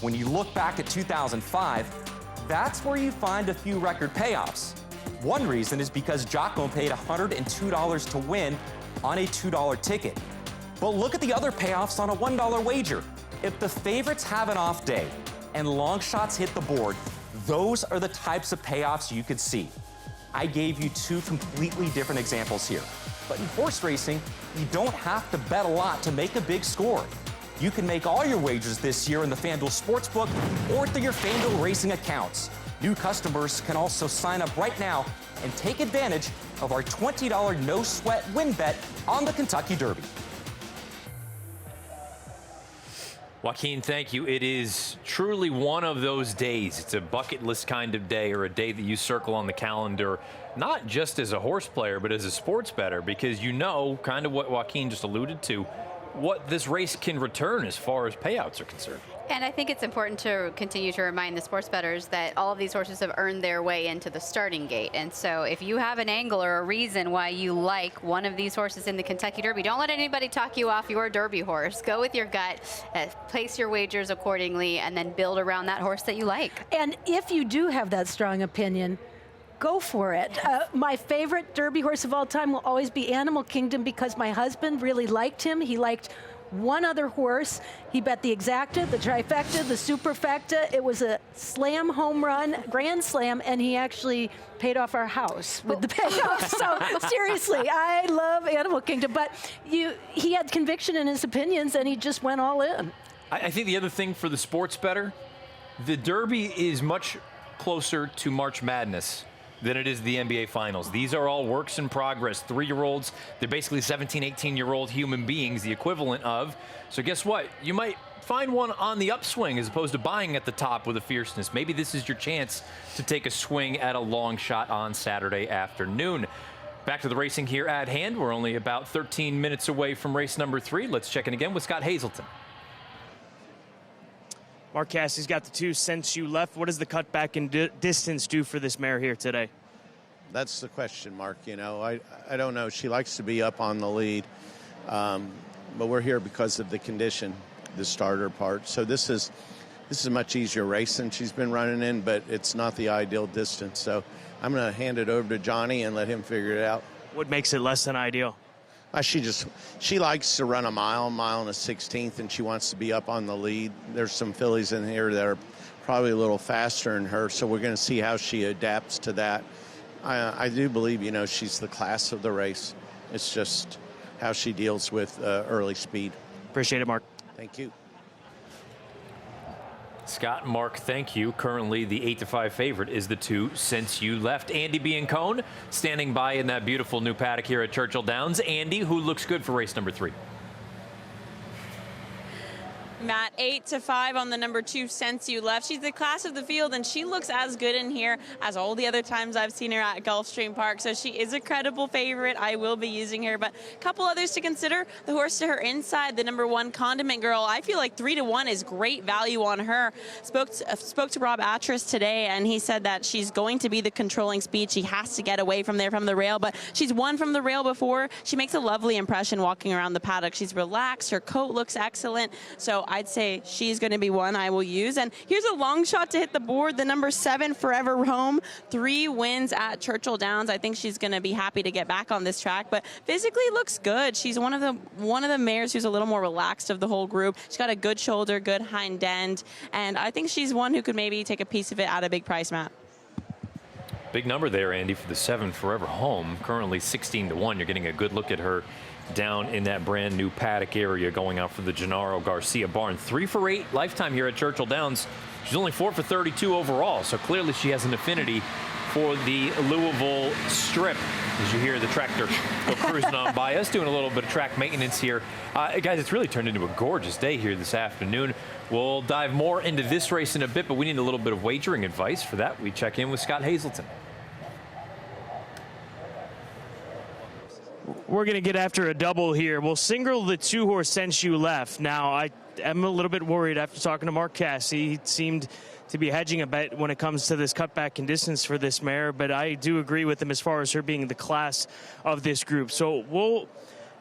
When you look back at 2005, that's where you find a few record payoffs. One reason is because Jocko paid $102 to win on a $2 ticket. But look at the other payoffs on a $1 wager. If the favorites have an off day and long shots hit the board, those are the types of payoffs you could see. I gave you 2 completely different examples here. But in horse racing, you don't have to bet a lot to make a big score. You can make all your wagers this year in the FanDuel Sportsbook or through your FanDuel Racing accounts. New customers can also sign up right now and take advantage of our $20 no-sweat win bet on the Kentucky Derby. Joaquin, thank you. It is truly one of those days. It's a bucket list kind of day, or a day that you circle on the calendar, not just as a horse player, but as a sports bettor, because you know kind of what Joaquin just alluded to, what this race can return as far as payouts are concerned. And I think it's important to continue to remind the sports bettors that all of these horses have earned their way into the starting gate. And so if you have an angle or a reason why you like one of these horses in the Kentucky Derby, don't let anybody talk you off your Derby horse. Go with your gut, place your wagers accordingly, and then build around that horse that you like. And if you do have that strong opinion, go for it. My favorite Derby horse of all time will always be Animal Kingdom, because my husband really liked him. He liked one other horse. He bet the exacta, the trifecta, the superfecta. It was a slam home run, grand slam, and he actually paid off our house with the payoff. So seriously, I love Animal Kingdom. But he had conviction in his opinions, and he just went all in. I think the other thing for the sports bettor, the Derby is much closer to March Madness than it is the NBA Finals. These are all works in progress. 3-year-olds, they're basically 17, 18-year-old human beings, the equivalent of. So guess what? You might find one on the upswing as opposed to buying at the top with a fierceness. Maybe this is your chance to take a swing at a long shot on Saturday afternoon. Back to the racing here at hand. We're only about 13 minutes away from race number 3. Let's check in again with Scott Hazelton. Mark Cassie's got the 2 since you left. What does the cutback in distance do for this mare here today? That's the question, Mark. You know, I don't know. She likes to be up on the lead, but we're here because of the condition, the starter part. So this is a much easier race than she's been running in, but it's not the ideal distance. So I'm going to hand it over to Johnny and let him figure it out. What makes it less than ideal? She likes to run a mile and a 16th, and she wants to be up on the lead. There's some fillies in here that are probably a little faster than her, so we're going to see how she adapts to that. I do believe, you know, she's the class of the race. It's just how she deals with early speed. Appreciate it, Mark. Thank you. Scott, Mark, thank you. Currently, the 8-5 favorite is the 2 since you left. Andy Biancone standing by in that beautiful new paddock here at Churchill Downs. Andy, who looks good for race number 3? Matt, 8-5 on the number 2, Sense You Left. She's the class of the field, and she looks as good in here as all the other times I've seen her at Gulfstream Park. So she is a credible favorite. I will be using her. But a couple others to consider. The horse to her inside, the number 1, Condiment Girl. I feel like 3-1 is great value on her. Spoke to Rob Atras today, and he said that she's going to be the controlling speed. She has to get away from there from the rail, but she's won from the rail before. She makes a lovely impression walking around the paddock. She's relaxed. Her coat looks excellent. So I'd say she's going to be one I will use. And here's a long shot to hit the board. The number 7, Forever Home, 3 wins at Churchill Downs. I think she's going to be happy to get back on this track, but physically looks good. She's one of the mares who's a little more relaxed of the whole group. She's got a good shoulder, good hind end, and I think she's one who could maybe take a piece of it at a big price, Matt. Big number there, Andy, for the 7, Forever Home. Currently 16-1. You're getting a good look at her down in that brand new paddock area going out for the Gennaro Garcia barn. 3 for 8 lifetime here at Churchill Downs. She's only 4 for 32 overall, so clearly she has an affinity for the Louisville Strip. As you hear the tractor go cruising on by us, doing a little bit of track maintenance here. Guys, it's really turned into a gorgeous day here this afternoon. We'll dive more into this race in a bit, but we need a little bit of wagering advice. For that, we check in with Scott Hazelton. We're going to get after a double here. We'll single the 2-horse Sense You Left. Now, I am a little bit worried after talking to Mark Cassey. He seemed to be hedging a bet when it comes to this cutback in distance for this mare, but I do agree with him as far as her being the class of this group. So we'll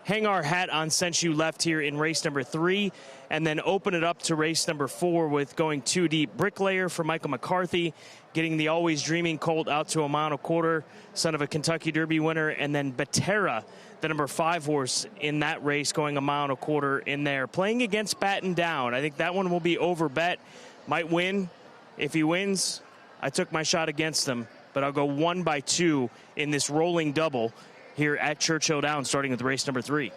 hang our hat on Sense You Left here in race number 3, and then open it up to race number 4 with going 2 deep. Bricklayer for Michael McCarthy, getting the Always Dreaming colt out to a mile and a quarter, son of a Kentucky Derby winner, and then Batera, the number 5 horse in that race, going a mile and a quarter in there. Playing against Batten Down. I think that one will be over bet. Might win. If he wins, I took my shot against him, but I'll go 1 by 2 in this rolling double here at Churchill Downs, starting with race number 3.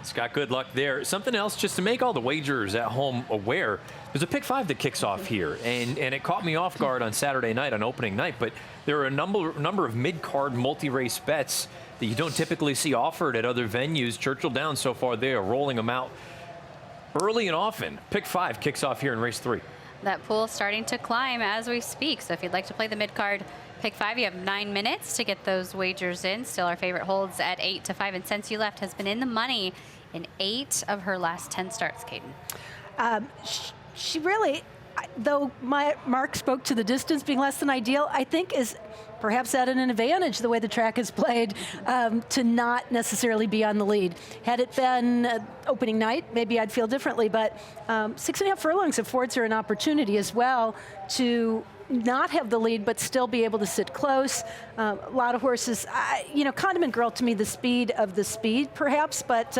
Scott, good luck there. Something else, just to make all the wagers at home aware, there's a pick 5 that kicks off here, and it caught me off guard on Saturday night, on opening night, but there are a number of mid-card multi-race bets that you don't typically see offered at other venues. Churchill Downs, so far, they are rolling them out early and often. Pick 5 kicks off here in race 3. That pool's starting to climb as we speak, so if you'd like to play the mid-card pick 5, you have 9 minutes to get those wagers in. Still our favorite holds at 8-5, and Sense You Left has been in the money in 8 of her last 10 starts, Caden. She really, though Mark spoke to the distance being less than ideal, I think is perhaps at an advantage the way the track is played to not necessarily be on the lead. Had it been opening night, maybe I'd feel differently, but 6.5 furlongs affords her an opportunity as well to not have the lead but still be able to sit close. A lot of horses, Condiment Girl, to me, the speed of the speed perhaps, but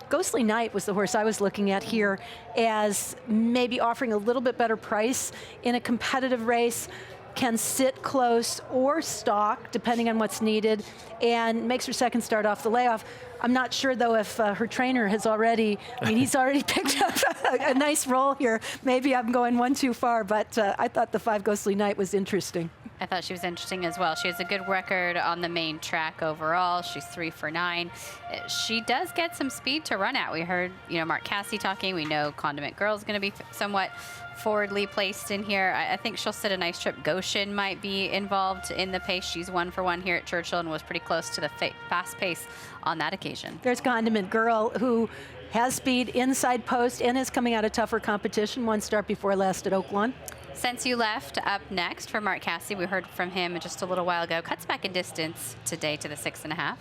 Ghostly Night was the horse I was looking at here as maybe offering a little bit better price in a competitive race, can sit close or stalk depending on what's needed, and makes her second start off the layoff. I'm not sure, though, if her trainer has already, he's already picked up a nice role here. Maybe I'm going one too far, but I thought the 5 Ghostly Night was interesting. I thought she was interesting as well. She has a good record on the main track overall. She's 3 for 9. She does get some speed to run at. We heard, Mark Cassey talking. We know Condiment Girl is going to be somewhat forwardly placed in here. I think she'll sit a nice trip. Goshen might be involved in the pace. She's 1 for 1 here at Churchill and was pretty close to the fast pace on that occasion. There's Condiment Girl, who has speed inside post and is coming out of tougher competition. 1 start before last at Oaklawn. Sense You Left up next for Mark Cassey. We heard from him just a little while ago. Cuts back in distance today to the 6.5.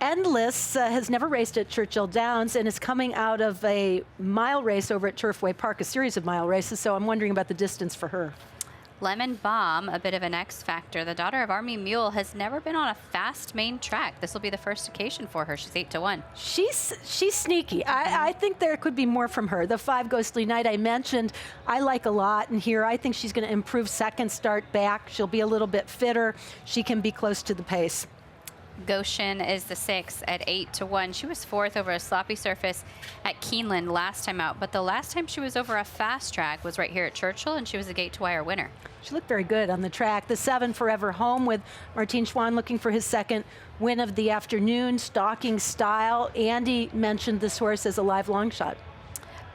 Endless has never raced at Churchill Downs and is coming out of a mile race over at Turfway Park, a series of mile races, so I'm wondering about the distance for her. Lemon Bomb, a bit of an X factor. The daughter of Army Mule has never been on a fast main track. This will be the first occasion for her. She's 8-1. She's sneaky. I think there could be more from her. The 5 Ghostly Night I mentioned, I like a lot. And here I think she's going to improve second start back. She'll be a little bit fitter. She can be close to the pace. Goshen is the 6 at 8-1. She was 4th over a sloppy surface at Keeneland last time out, but the last time she was over a fast track was right here at Churchill, and she was a gate-to-wire winner. She looked very good on the track. The 7 Forever Home with Martin Schwann looking for his second win of the afternoon. Stalking style. Andy mentioned this horse as a live long shot.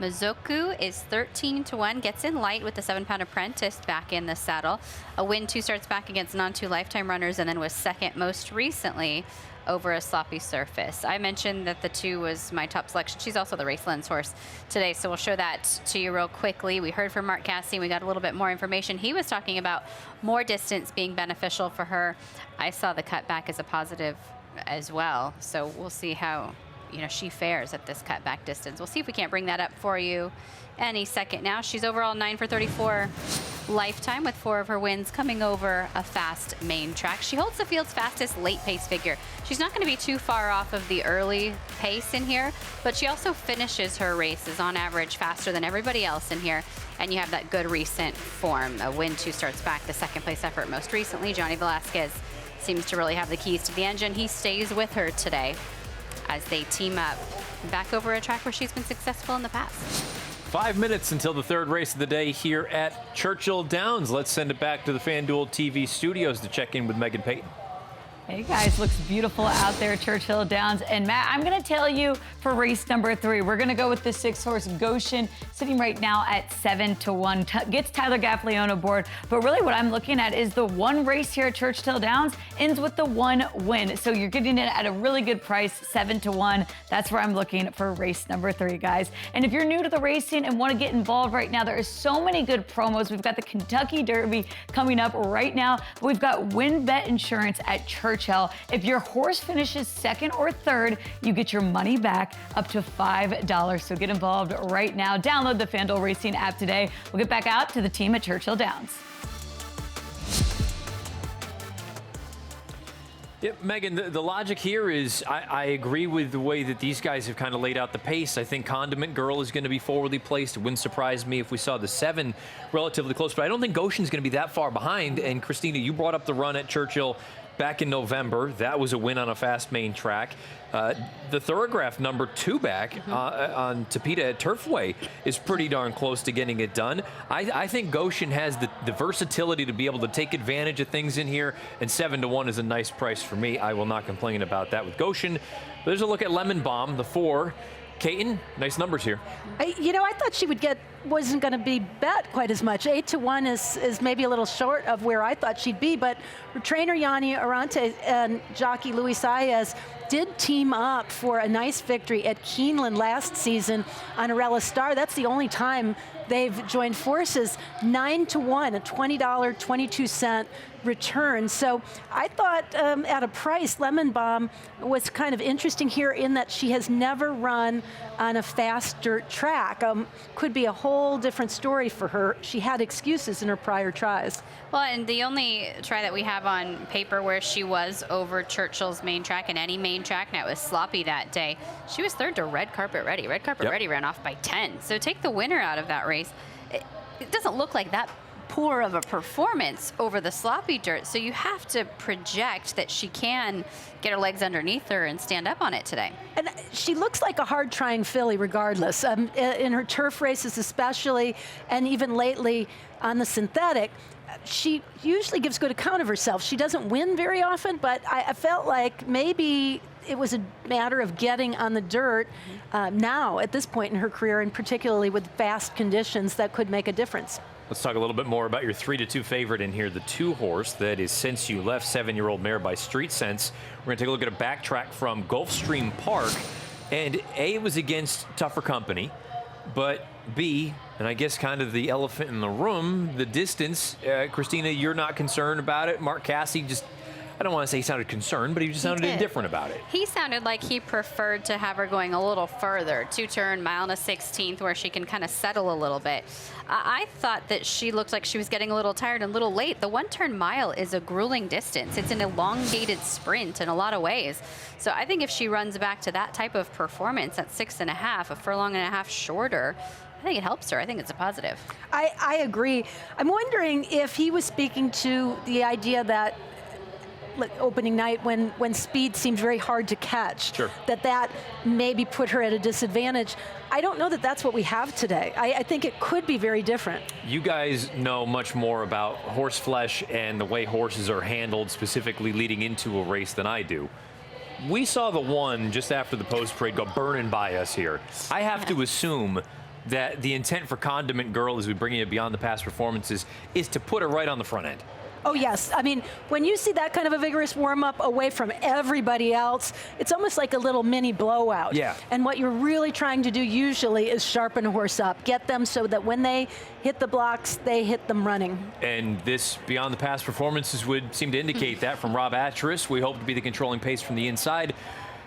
Mizoku is 13-1, gets in light with the 7-pound apprentice back in the saddle. A win 2 starts back against non-2 lifetime runners, and then was second most recently over a sloppy surface. I mentioned that the 2 was my top selection. She's also the race lens horse today, so we'll show that to you real quickly. We heard from Mark Cassidy. We got a little bit more information. He was talking about more distance being beneficial for her. I saw the cutback as a positive as well, so we'll see how she fares at this cutback distance. We'll see if we can't bring that up for you any second now. She's overall 9 for 34 lifetime, with 4 of her wins coming over a fast main track. She holds the field's fastest late pace figure. She's not going to be too far off of the early pace in here, but she also finishes her races on average faster than everybody else in here. And you have that good recent form. A win 2 starts back the second place effort most recently. Johnny Velasquez seems to really have the keys to the engine. He stays with her today as they team up back over a track where she's been successful in the past. 5 minutes until the third race of the day here at Churchill Downs. Let's send it back to the FanDuel TV studios to check in with Megan Payton. Hey guys, looks beautiful out there at Churchill Downs. And Matt, I'm going to tell you for race number 3, we're going to go with the 6-horse Goshen, sitting right now at 7-1. Gets Tyler Gaffalione aboard. But really what I'm looking at is the 1 race here at Churchill Downs ends with the 1 win. So you're getting it at a really good price, 7-1. That's where I'm looking for race number 3, guys. And if you're new to the racing and want to get involved right now, there are so many good promos. We've got the Kentucky Derby coming up right now. We've got WinBet Insurance at Churchill. If your horse finishes 2nd or 3rd, you get your money back up to $5. So get involved right now. Download the FanDuel Racing app today. We'll get back out to the team at Churchill Downs. Yep, Megan, the logic here is I agree with the way that these guys have kind of laid out the pace. I think Condiment Girl is going to be forwardly placed. It wouldn't surprise me if we saw the 7 relatively close, but I don't think Goshen's going to be that far behind. And Christina, you brought up the run at Churchill back in November. That was a win on a fast main track. The Thoroughgraph number 2 back on Topeka at Turfway is pretty darn close to getting it done. I think Goshen has the versatility to be able to take advantage of things in here, and 7-1 is a nice price for me. I will not complain about that with Goshen. There's a look at Lemon Bomb, the 4. Kaiten, nice numbers here. I thought she wasn't going to be bet quite as much. 8-1 is maybe a little short of where I thought she'd be, but her trainer Yanni Arante and jockey Luis Saez did team up for a nice victory at Keeneland last season on Arella Star. That's the only time they've joined forces. 9-1, a $20, 22-cent return. So I thought at a price, Lemon Bomb was kind of interesting here in that she has never run on a fast dirt track. Could be a whole different story for her. She had excuses in her prior tries. Well, and the only try that we have on paper where she was over Churchill's main track and any main track, now it was sloppy that day. She was 3rd to Red Carpet Ready. Red Carpet Ready ran off by 10. So take the winner out of that race. It doesn't look like that poor of a performance over the sloppy dirt, so you have to project that she can get her legs underneath her and stand up on it today. And she looks like a hard-trying filly regardless. In her turf races especially, and even lately on the synthetic, she usually gives good account of herself. She doesn't win very often, but I felt like maybe it was a matter of getting on the dirt now at this point in her career, and particularly with fast conditions, that could make a difference. Let's talk a little bit more about your 3-2 favorite in here, the 2-horse that is Since You Left, 7-year-old mare by Street Sense. We're going to take a look at a backtrack from Gulfstream Park, and A, it was against tougher company, but B, and I guess kind of the elephant in the room, the distance. Christina, you're not concerned about it. Mark Cassidy just, I don't want to say he sounded concerned, but he just sounded indifferent about it. He sounded like he preferred to have her going a little further, 2-turn, mile and a 16th, where she can kind of settle a little bit. I thought that she looked like she was getting a little tired and a little late. The 1-turn mile is a grueling distance. It's an elongated sprint in a lot of ways. So I think if she runs back to that type of performance at 6.5, a furlong and a half shorter, I think it helps her. I think it's a positive. I agree. I'm wondering if he was speaking to the idea that opening night when speed seems very hard to catch, that maybe put her at a disadvantage. I don't know that that's what we have today. I think it could be very different. You guys know much more about horse flesh and the way horses are handled, specifically leading into a race, than I do. We saw the 1 just after the post parade go burning by us here. I have to assume that the intent for Condiment Girl as we bring you beyond the past performances is to put her right on the front end. Oh, yes. I mean, when you see that kind of a vigorous warm-up away from everybody else, it's almost like a little mini blowout. Yeah. And what you're really trying to do usually is sharpen a horse up, get them so that when they hit the blocks, they hit them running. And this beyond the past performances would seem to indicate that from Rob Atris. We hope to be the controlling pace from the inside.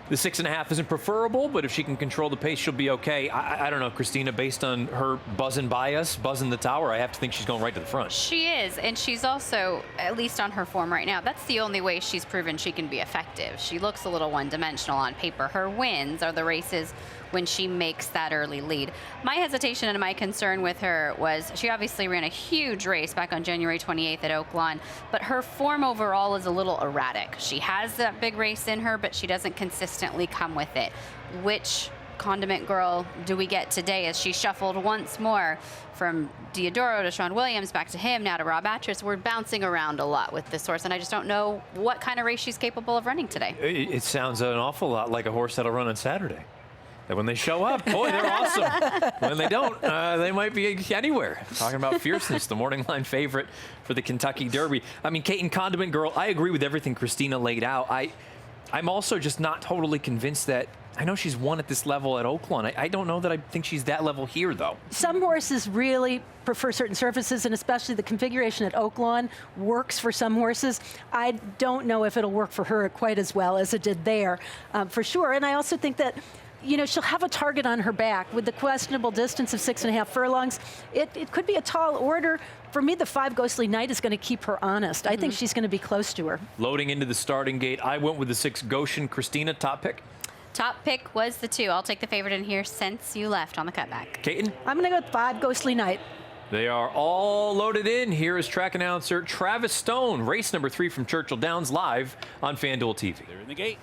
The 6.5 isn't preferable, but if she can control the pace, she'll be okay. I don't know, Christina, based on her buzzing by us, buzzing the tower, I have to think she's going right to the front. She is, and she's also, at least on her form right now, that's the only way she's proven she can be effective. She looks a little one-dimensional on paper. Her wins are the races when she makes that early lead. My hesitation and my concern with her was she obviously ran a huge race back on January 28th at Oaklawn, but her form overall is a little erratic. She has that big race in her, but she doesn't consistently come with it. Which Condiment Girl do we get today as she shuffled once more from Diodoro to Sean Williams, back to him, now to Rob Atris? We're bouncing around a lot with this horse, and I just don't know what kind of race she's capable of running today. It sounds an awful lot like a horse that'll run on Saturday. And when they show up, boy, they're awesome. When they don't, they might be anywhere. Talking about fierceness, the morning line favorite for the Kentucky Derby. I mean, Kate and Condiment Girl, I agree with everything Christina laid out. I'm also just not totally convinced that, I know she's won at this level at Oaklawn. I don't know that I think she's that level here, though. Some horses really prefer certain surfaces, and especially the configuration at Oaklawn works for some horses. I don't know if it'll work for her quite as well as it did there, for sure. And I also think that, you know, she'll have a target on her back with the questionable distance of 6.5 furlongs. It could be a tall order. For me, the 5 Ghostly Night is going to keep her honest. I think she's going to be close to her. Loading into the starting gate, I went with the 6 Goshen. Christina, top pick? Top pick was the 2. I'll take the favorite in here since you left on the cutback. Kaiten? I'm going to go with 5 Ghostly Night. They are all loaded in. Here is track announcer Travis Stone, race number 3 from Churchill Downs, live on FanDuel TV. They're in the gate.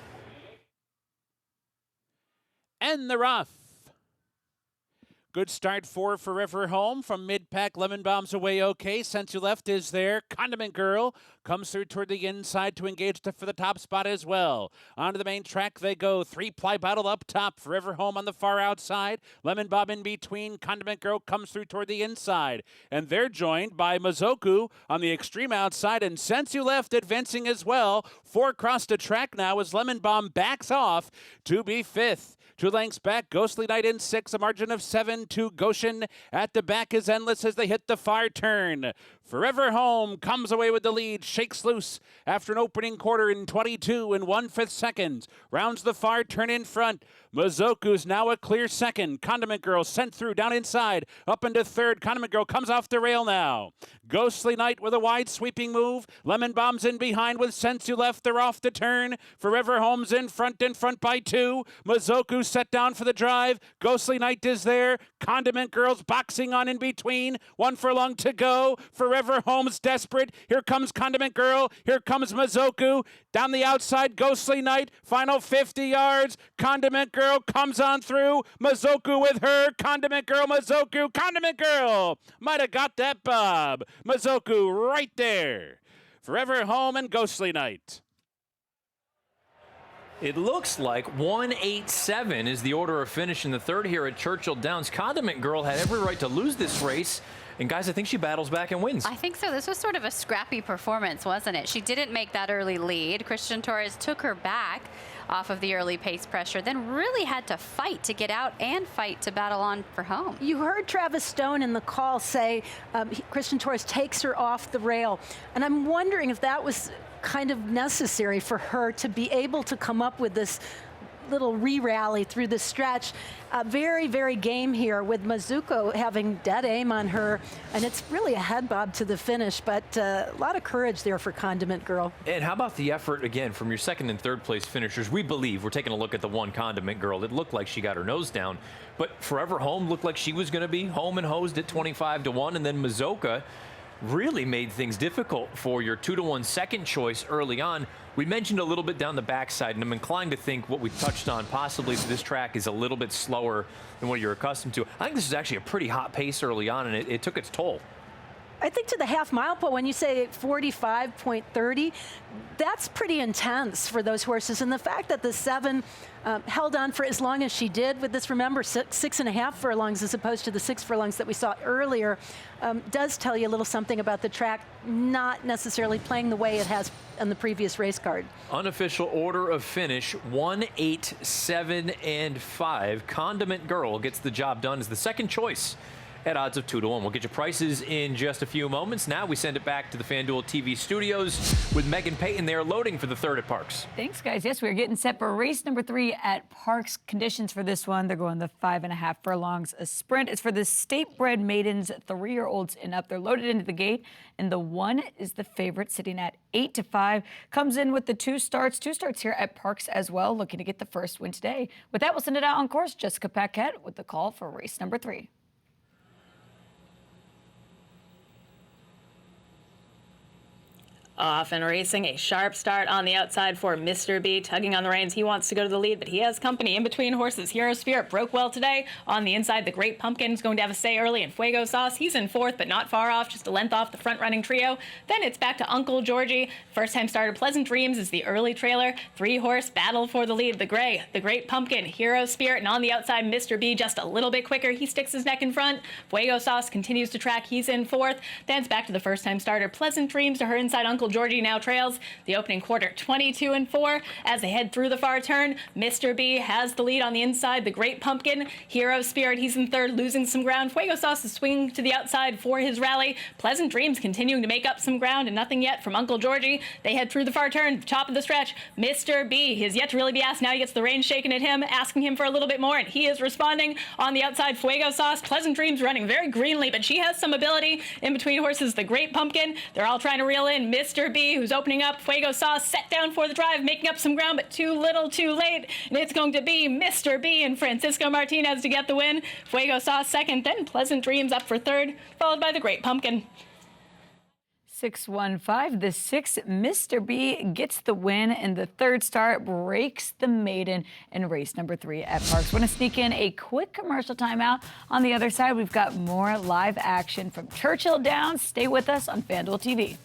And the rough. Good start for Forever Home from mid-pack. Lemon Bomb's away okay. Since You Left is there. Condiment Girl comes through toward the inside to engage for the top spot as well. Onto the main track they go. 3-ply battle up top. Forever Home on the far outside. Lemon Bomb in between. Condiment Girl comes through toward the inside. And they're joined by Mazoku on the extreme outside. And Since You Left advancing as well. 4 across the track now as Lemon Bomb backs off to be 5th. 2 lengths back, Ghostly Night in 6, a margin of 7 to Goshen. At the back is Endless as they hit the far turn. Forever Home comes away with the lead, shakes loose after an opening quarter in 22 and 1/5 seconds. Rounds the far turn in front. Mazoku's now a clear second. Condiment Girl sent through down inside, up into 3rd. Condiment Girl comes off the rail now. Ghostly Night with a wide sweeping move. Lemon Bomb's in behind with Since You Left. They're off the turn. Forever Home's in front by 2. Mazoku set down for the drive. Ghostly Night is there. Condiment Girl's boxing on in between. 1 furlong to go. Forever Home's desperate. Here comes Condiment Girl. Here comes Mazoku. Down the outside, Ghostly Night. Final 50 yards. Condiment Girl comes on through. Mazoku with her. Condiment Girl, Mazoku. Condiment Girl might have got that bob. Mazoku right there. Forever Home and Ghostly Night. It looks like 187 is the order of finish in the 3rd here at Churchill Downs. Condiment Girl had every right to lose this race. And guys, I think she battles back and wins. I think so. This was sort of a scrappy performance, wasn't it? She didn't make that early lead. Christian Torres took her back off of the early pace pressure, then really had to fight to get out and fight to battle on for home. You heard Travis Stone in the call say Christian Torres takes her off the rail. And I'm wondering if that was kind of necessary for her to be able to come up with this little re-rally through the stretch. Very, very game here with Mazuko having dead aim on her, and it's really a head bob to the finish, but a lot of courage there for Condiment Girl. And how about the effort, again, from your 2nd and 3rd place finishers? We believe, we're taking a look at the 1 Condiment Girl. It looked like she got her nose down, but Forever Home looked like she was going to be home and hosed at 25-1, and then Mazoka really made things difficult for your 2-1 second choice early on. We mentioned a little bit down the backside, and I'm inclined to think what we touched on, possibly this track is a little bit slower than what you're accustomed to. I think this is actually a pretty hot pace early on, and it took its toll. I think to the half-mile pole, when you say 45.30, that's pretty intense for those horses. And the fact that the 7 held on for as long as she did with this, remember, 6.5 furlongs as opposed to the 6 furlongs that we saw earlier, does tell you a little something about the track not necessarily playing the way it has on the previous race card. Unofficial order of finish, 1, 8, 7, and 5. Condiment Girl gets the job done as the second choice at odds of 2 to 1. We'll get you prices in just a few moments. Now we send it back to the FanDuel TV studios with Megan Payton. They're loading for the third at Parks. Thanks, guys. Yes, we're getting set for race number 3 at Parks. Conditions for this one, they're going the 5.5 furlongs a sprint. It's for the state-bred maidens, 3-year-olds and up. They're loaded into the gate, and the 1 is the favorite, sitting at 8 to 5. Comes in with the 2 starts. 2 starts here at Parks as well, looking to get the first win today. With that, we'll send it out on course. Jessica Paquette with the call for race number 3. Off and racing, a sharp start on the outside for Mr. B, tugging on the reins. He wants to go to the lead, but he has company in between horses. Hero Spirit broke well today. On the inside, the Great Pumpkin is going to have a say early, and Fuego Sauce, he's in 4th, but not far off, just a length off the front-running trio. Then it's back to Uncle Georgie. First-time starter Pleasant Dreams is the early trailer. 3-horse battle for the lead. The Gray, the Great Pumpkin, Hero Spirit, and on the outside, Mr. B just a little bit quicker. He sticks his neck in front. Fuego Sauce continues to track. He's in 4th. Then it's back to the first-time starter Pleasant Dreams. To her inside, Uncle Georgie now trails the opening quarter 22 and 4 as they head through the far turn. Mr. B has the lead on the inside. The Great Pumpkin, Hero Spirit, he's in 3rd, losing some ground. Fuego Sauce is swinging to the outside for his rally. Pleasant Dreams continuing to make up some ground, and nothing yet from Uncle Georgie. They head through the far turn, top of the stretch. Mr. B has yet to really be asked. Now he gets the reins shaken at him, asking him for a little bit more, and he is responding. On the outside, Fuego Sauce, Pleasant Dreams running very greenly, but she has some ability in between horses. The Great Pumpkin, they're all trying to reel in Mr. B, who's opening up. Fuego Sauce set down for the drive, making up some ground, but too little, too late. And it's going to be Mr. B and Francisco Martinez to get the win. Fuego Sauce 2nd, then Pleasant Dreams up for 3rd, followed by the Great Pumpkin. 615, the 6, Mr. B gets the win, and the 3rd start breaks the maiden in race number 3 at Parks. Want to sneak in a quick commercial timeout. On the other side, we've got more live action from Churchill Downs. Stay with us on FanDuel TV.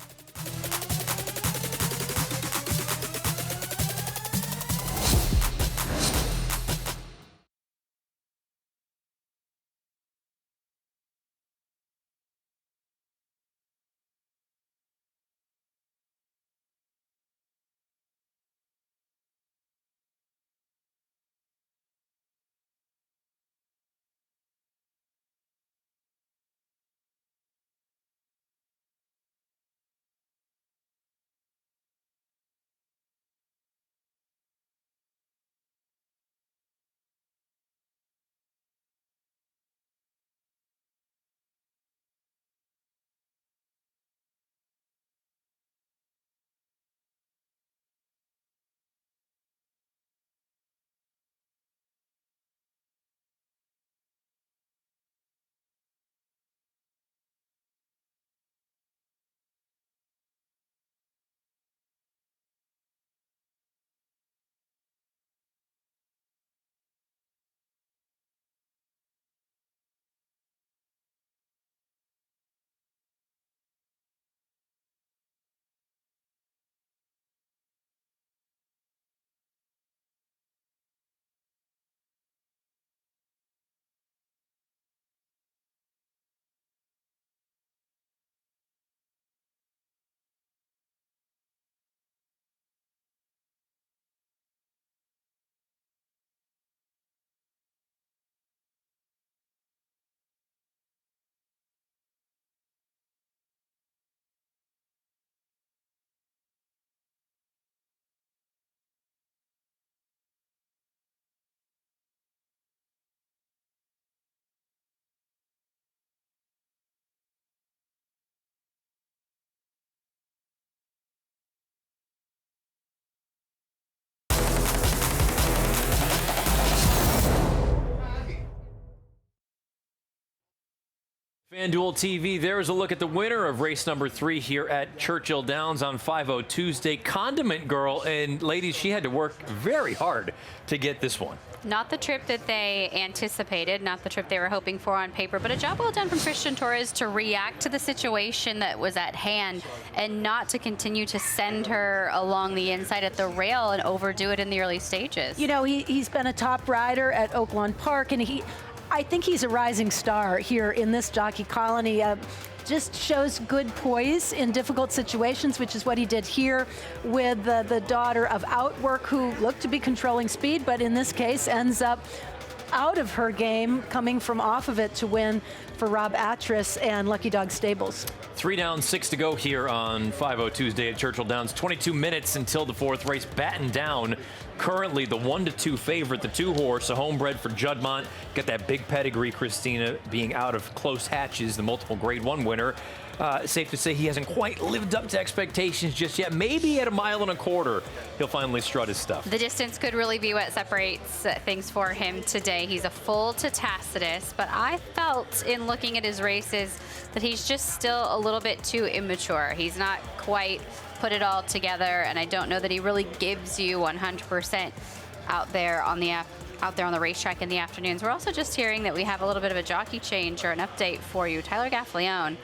FanDuel TV, there's a look at the winner of race number 3 here at Churchill Downs on 5-0 Tuesday. Condiment Girl, and ladies, she had to work very hard to get this one. Not the trip that they anticipated, not the trip they were hoping for on paper, but a job well done from Christian Torres to react to the situation that was at hand and not to continue to send her along the inside at the rail and overdo it in the early stages. You know, he's been a top rider at Oaklawn Park, and I think he's a rising star here in this jockey colony. Just shows good poise in difficult situations, which is what he did here with the daughter of Outwork, who looked to be controlling speed, but in this case ends up out of her game, coming from off of it to win for Rob Atris and Lucky Dog Stables. 3 down, 6 to go here on 5-0 Tuesday at Churchill Downs. 22 minutes until the 4th race. Battened down. Currently the 1-2 favorite, the 2-horse, a homebred for Juddmonte. Got that big pedigree, Christina, being out of Close Hatches, the multiple Grade 1 winner. Safe to say he hasn't quite lived up to expectations just yet. Maybe at 1.25 miles, he'll finally strut his stuff. The distance could really be what separates things for him today. He's a full to Tacitus, but I felt in looking at his races that he's just still a little bit too immature. He's not quite put it all together, and I don't know that he really gives you 100% out there on the racetrack in the afternoons. We're also just hearing that we have a little bit of a jockey change or an update for you. Tyler Gaffleone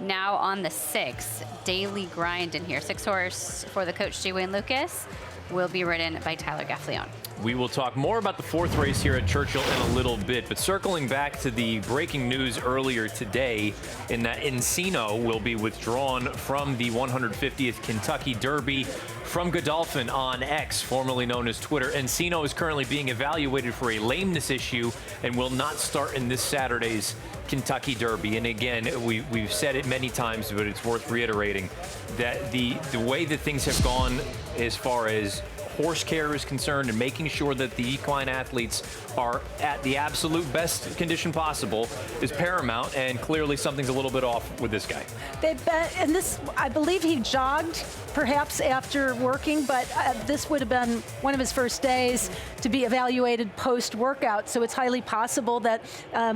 now on the 6 daily grind in here. 6-horse for the coach, G. Wayne Lucas, will be ridden by Tyler Gaffleone. We will talk more about the 4th race here at Churchill in a little bit, but circling back to the breaking news earlier today in that Encino will be withdrawn from the 150th Kentucky Derby from Godolphin on X, formerly known as Twitter. Encino is currently being evaluated for a lameness issue and will not start in this Saturday's Kentucky Derby. And again, we've said it many times, but it's worth reiterating that the way that things have gone as far as horse care is concerned and making sure that the equine athletes are at the absolute best condition possible is paramount, and clearly something's a little bit off with this guy. They've been, and this, I believe he jogged perhaps after working, but this would have been one of his first days to be evaluated post-workout, so it's highly possible that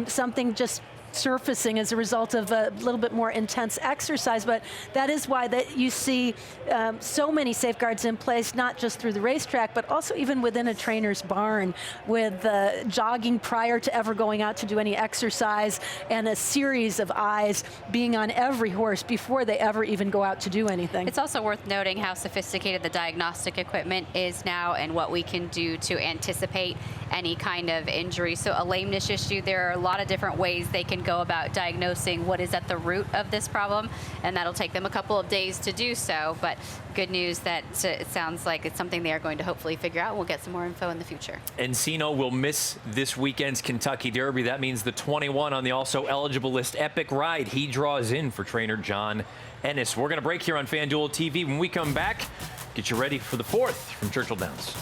something just surfacing as a result of a little bit more intense exercise. But that is why that you see so many safeguards in place, not just through the racetrack, but also even within a trainer's barn, with jogging prior to ever going out to do any exercise, and a series of eyes being on every horse before they ever even go out to do anything. It's also worth noting how sophisticated the diagnostic equipment is now and what we can do to anticipate any kind of injury. So a lameness issue, there are a lot of different ways they can go about diagnosing what is at the root of this problem, and that'll take them a couple of days to do so. But good news that it sounds like it's something they are going to hopefully figure out. We'll get some more info in the future. Encino will miss this weekend's Kentucky Derby. That means the 21 on the also eligible list, Epic Ride, he draws in for trainer John Ennis. We're going to break here on FanDuel TV. When we come back, get you ready for the 4th from Churchill Downs.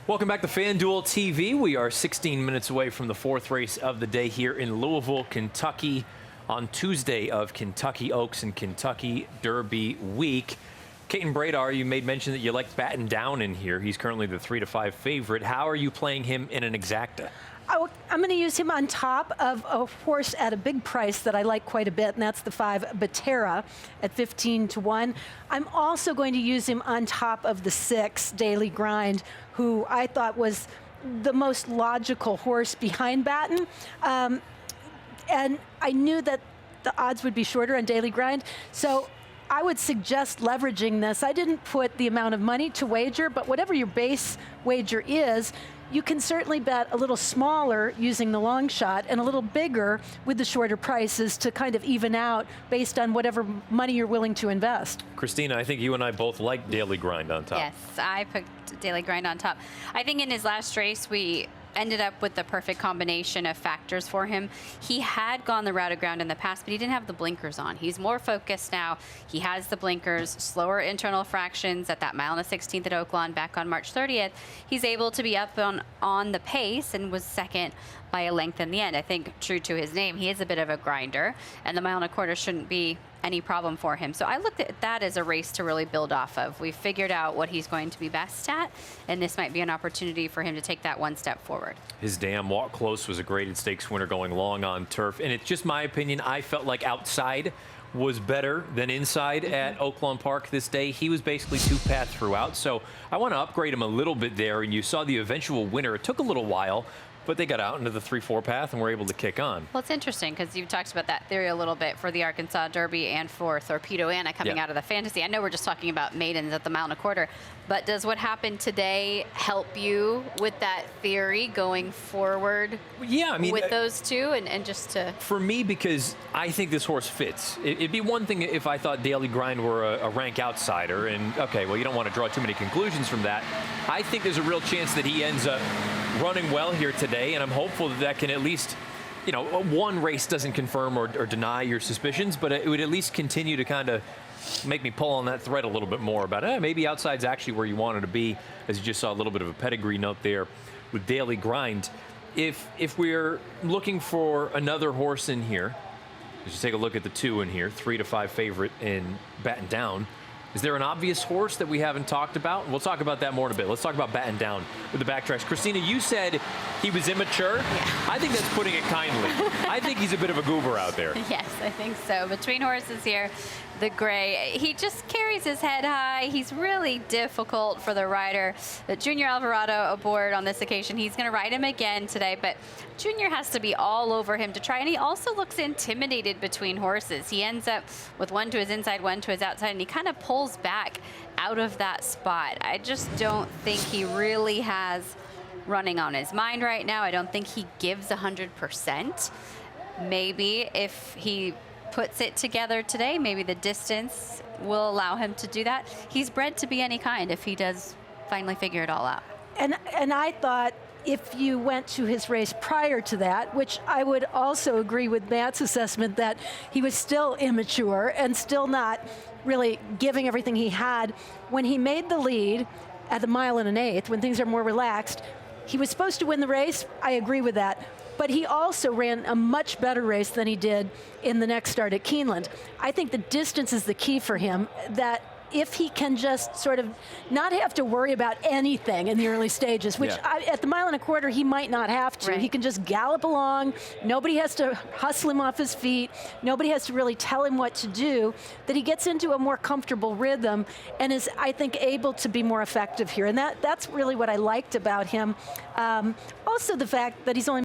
Welcome back to FanDuel TV. We are 16 minutes away from the fourth race of the day here in Louisville, Kentucky, on Tuesday of Kentucky Oaks and Kentucky Derby week. Caton Bradar, you made mention that you like Batten Down in here. He's currently the 3-5 favorite. How are you playing him in an exacta? I'm going to use him on top of a horse at a big price that I like quite a bit, and that's the 5 Batera at 15-1. I'm also going to use him on top of the 6 Daily Grind, who I thought was the most logical horse behind Batten. And I knew that the odds would be shorter on Daily Grind, so I would suggest leveraging this. I didn't put the amount of money to wager, but whatever your base wager is, you can certainly bet a little smaller using the long shot and a little bigger with the shorter prices to kind of even out based on whatever money you're willing to invest. Christina, I think you and I both like Daily Grind on top. Yes, I put Daily Grind on top. I think in his last race, we ended up with the perfect combination of factors for him. He had gone the route of ground in the past, but he didn't have the blinkers on. He's more focused now. He has the blinkers, slower internal fractions at that mile and a 16th at Oaklawn back on March 30th. He's able to be up on the pace and was second by a length in the end. I think, true to his name, he is a bit of a grinder, and the mile and a quarter shouldn't be any problem for him. So I looked at that as a race to really build off of. We've figured out what he's going to be best at, and this might be an opportunity for him to take that one step forward. His Damn Walk Close was a graded stakes winner going long on turf, and it's just my opinion. I felt like outside was better than inside at Oaklawn Park this day. He was basically two-path throughout, so I want to upgrade him a little bit there, and you saw the eventual winner. It took a little while, but they got out into the 3-4 path and were able to kick on. Well, it's interesting because you've talked about that theory a little bit for the Arkansas Derby and for Torpedo Anna coming out of the fantasy. I know we're just talking about maidens at the mile and a quarter, but does what happened today help you with that theory going forward? Yeah, I mean, with those two and just to... For me, because I think this horse fits. It'd be one thing if I thought Daily Grind were a rank outsider, and okay, well, you don't want to draw too many conclusions from that. I think there's a real chance that he ends up running well here today, and I'm hopeful that that can at least, you know, one race doesn't confirm or deny your suspicions, but it would at least continue to kind of make me pull on that thread a little bit more about maybe outside's actually where you wanted to be, as you just saw a little bit of a pedigree note there with Daily Grind. If we're looking for another horse in here, just take a look at the 2 in here, 3-5 favorite in Batten Down. Is there an obvious horse that we haven't talked about? We'll talk about that more in a bit. Let's talk about Batten Down with the backtracks. Christina, you said he was immature. Yeah. I think that's putting it kindly. I think he's a bit of a goober out there. Yes, I think so. Between horses here, the gray, he just carries his head high. He's really difficult for the rider. The Junior Alvarado aboard on this occasion. He's going to ride him again today, but Junior has to be all over him to try, and he also looks intimidated between horses. He ends up with one to his inside, one to his outside, and he kind of pulls back out of that spot. I just don't think he really has running on his mind right now. I don't think he gives 100%. Maybe if he puts it together today, maybe the distance will allow him to do that. He's bred to be any kind if he does finally figure it all out. And I thought if you went to his race prior to that, which I would also agree with Matt's assessment that he was still immature and still not really giving everything he had. When he made the lead at the mile and an eighth, when things are more relaxed, he was supposed to win the race. I agree with that. But he also ran a much better race than he did in the next start at Keeneland. I think the distance is the key for him, that if he can just sort of not have to worry about anything in the early stages, which at the mile and a quarter, he might not have to. Right. He can just gallop along. Nobody has to hustle him off his feet. Nobody has to really tell him what to do, that he gets into a more comfortable rhythm and is, I think, able to be more effective here. And that's really what I liked about him. Also the fact that he's only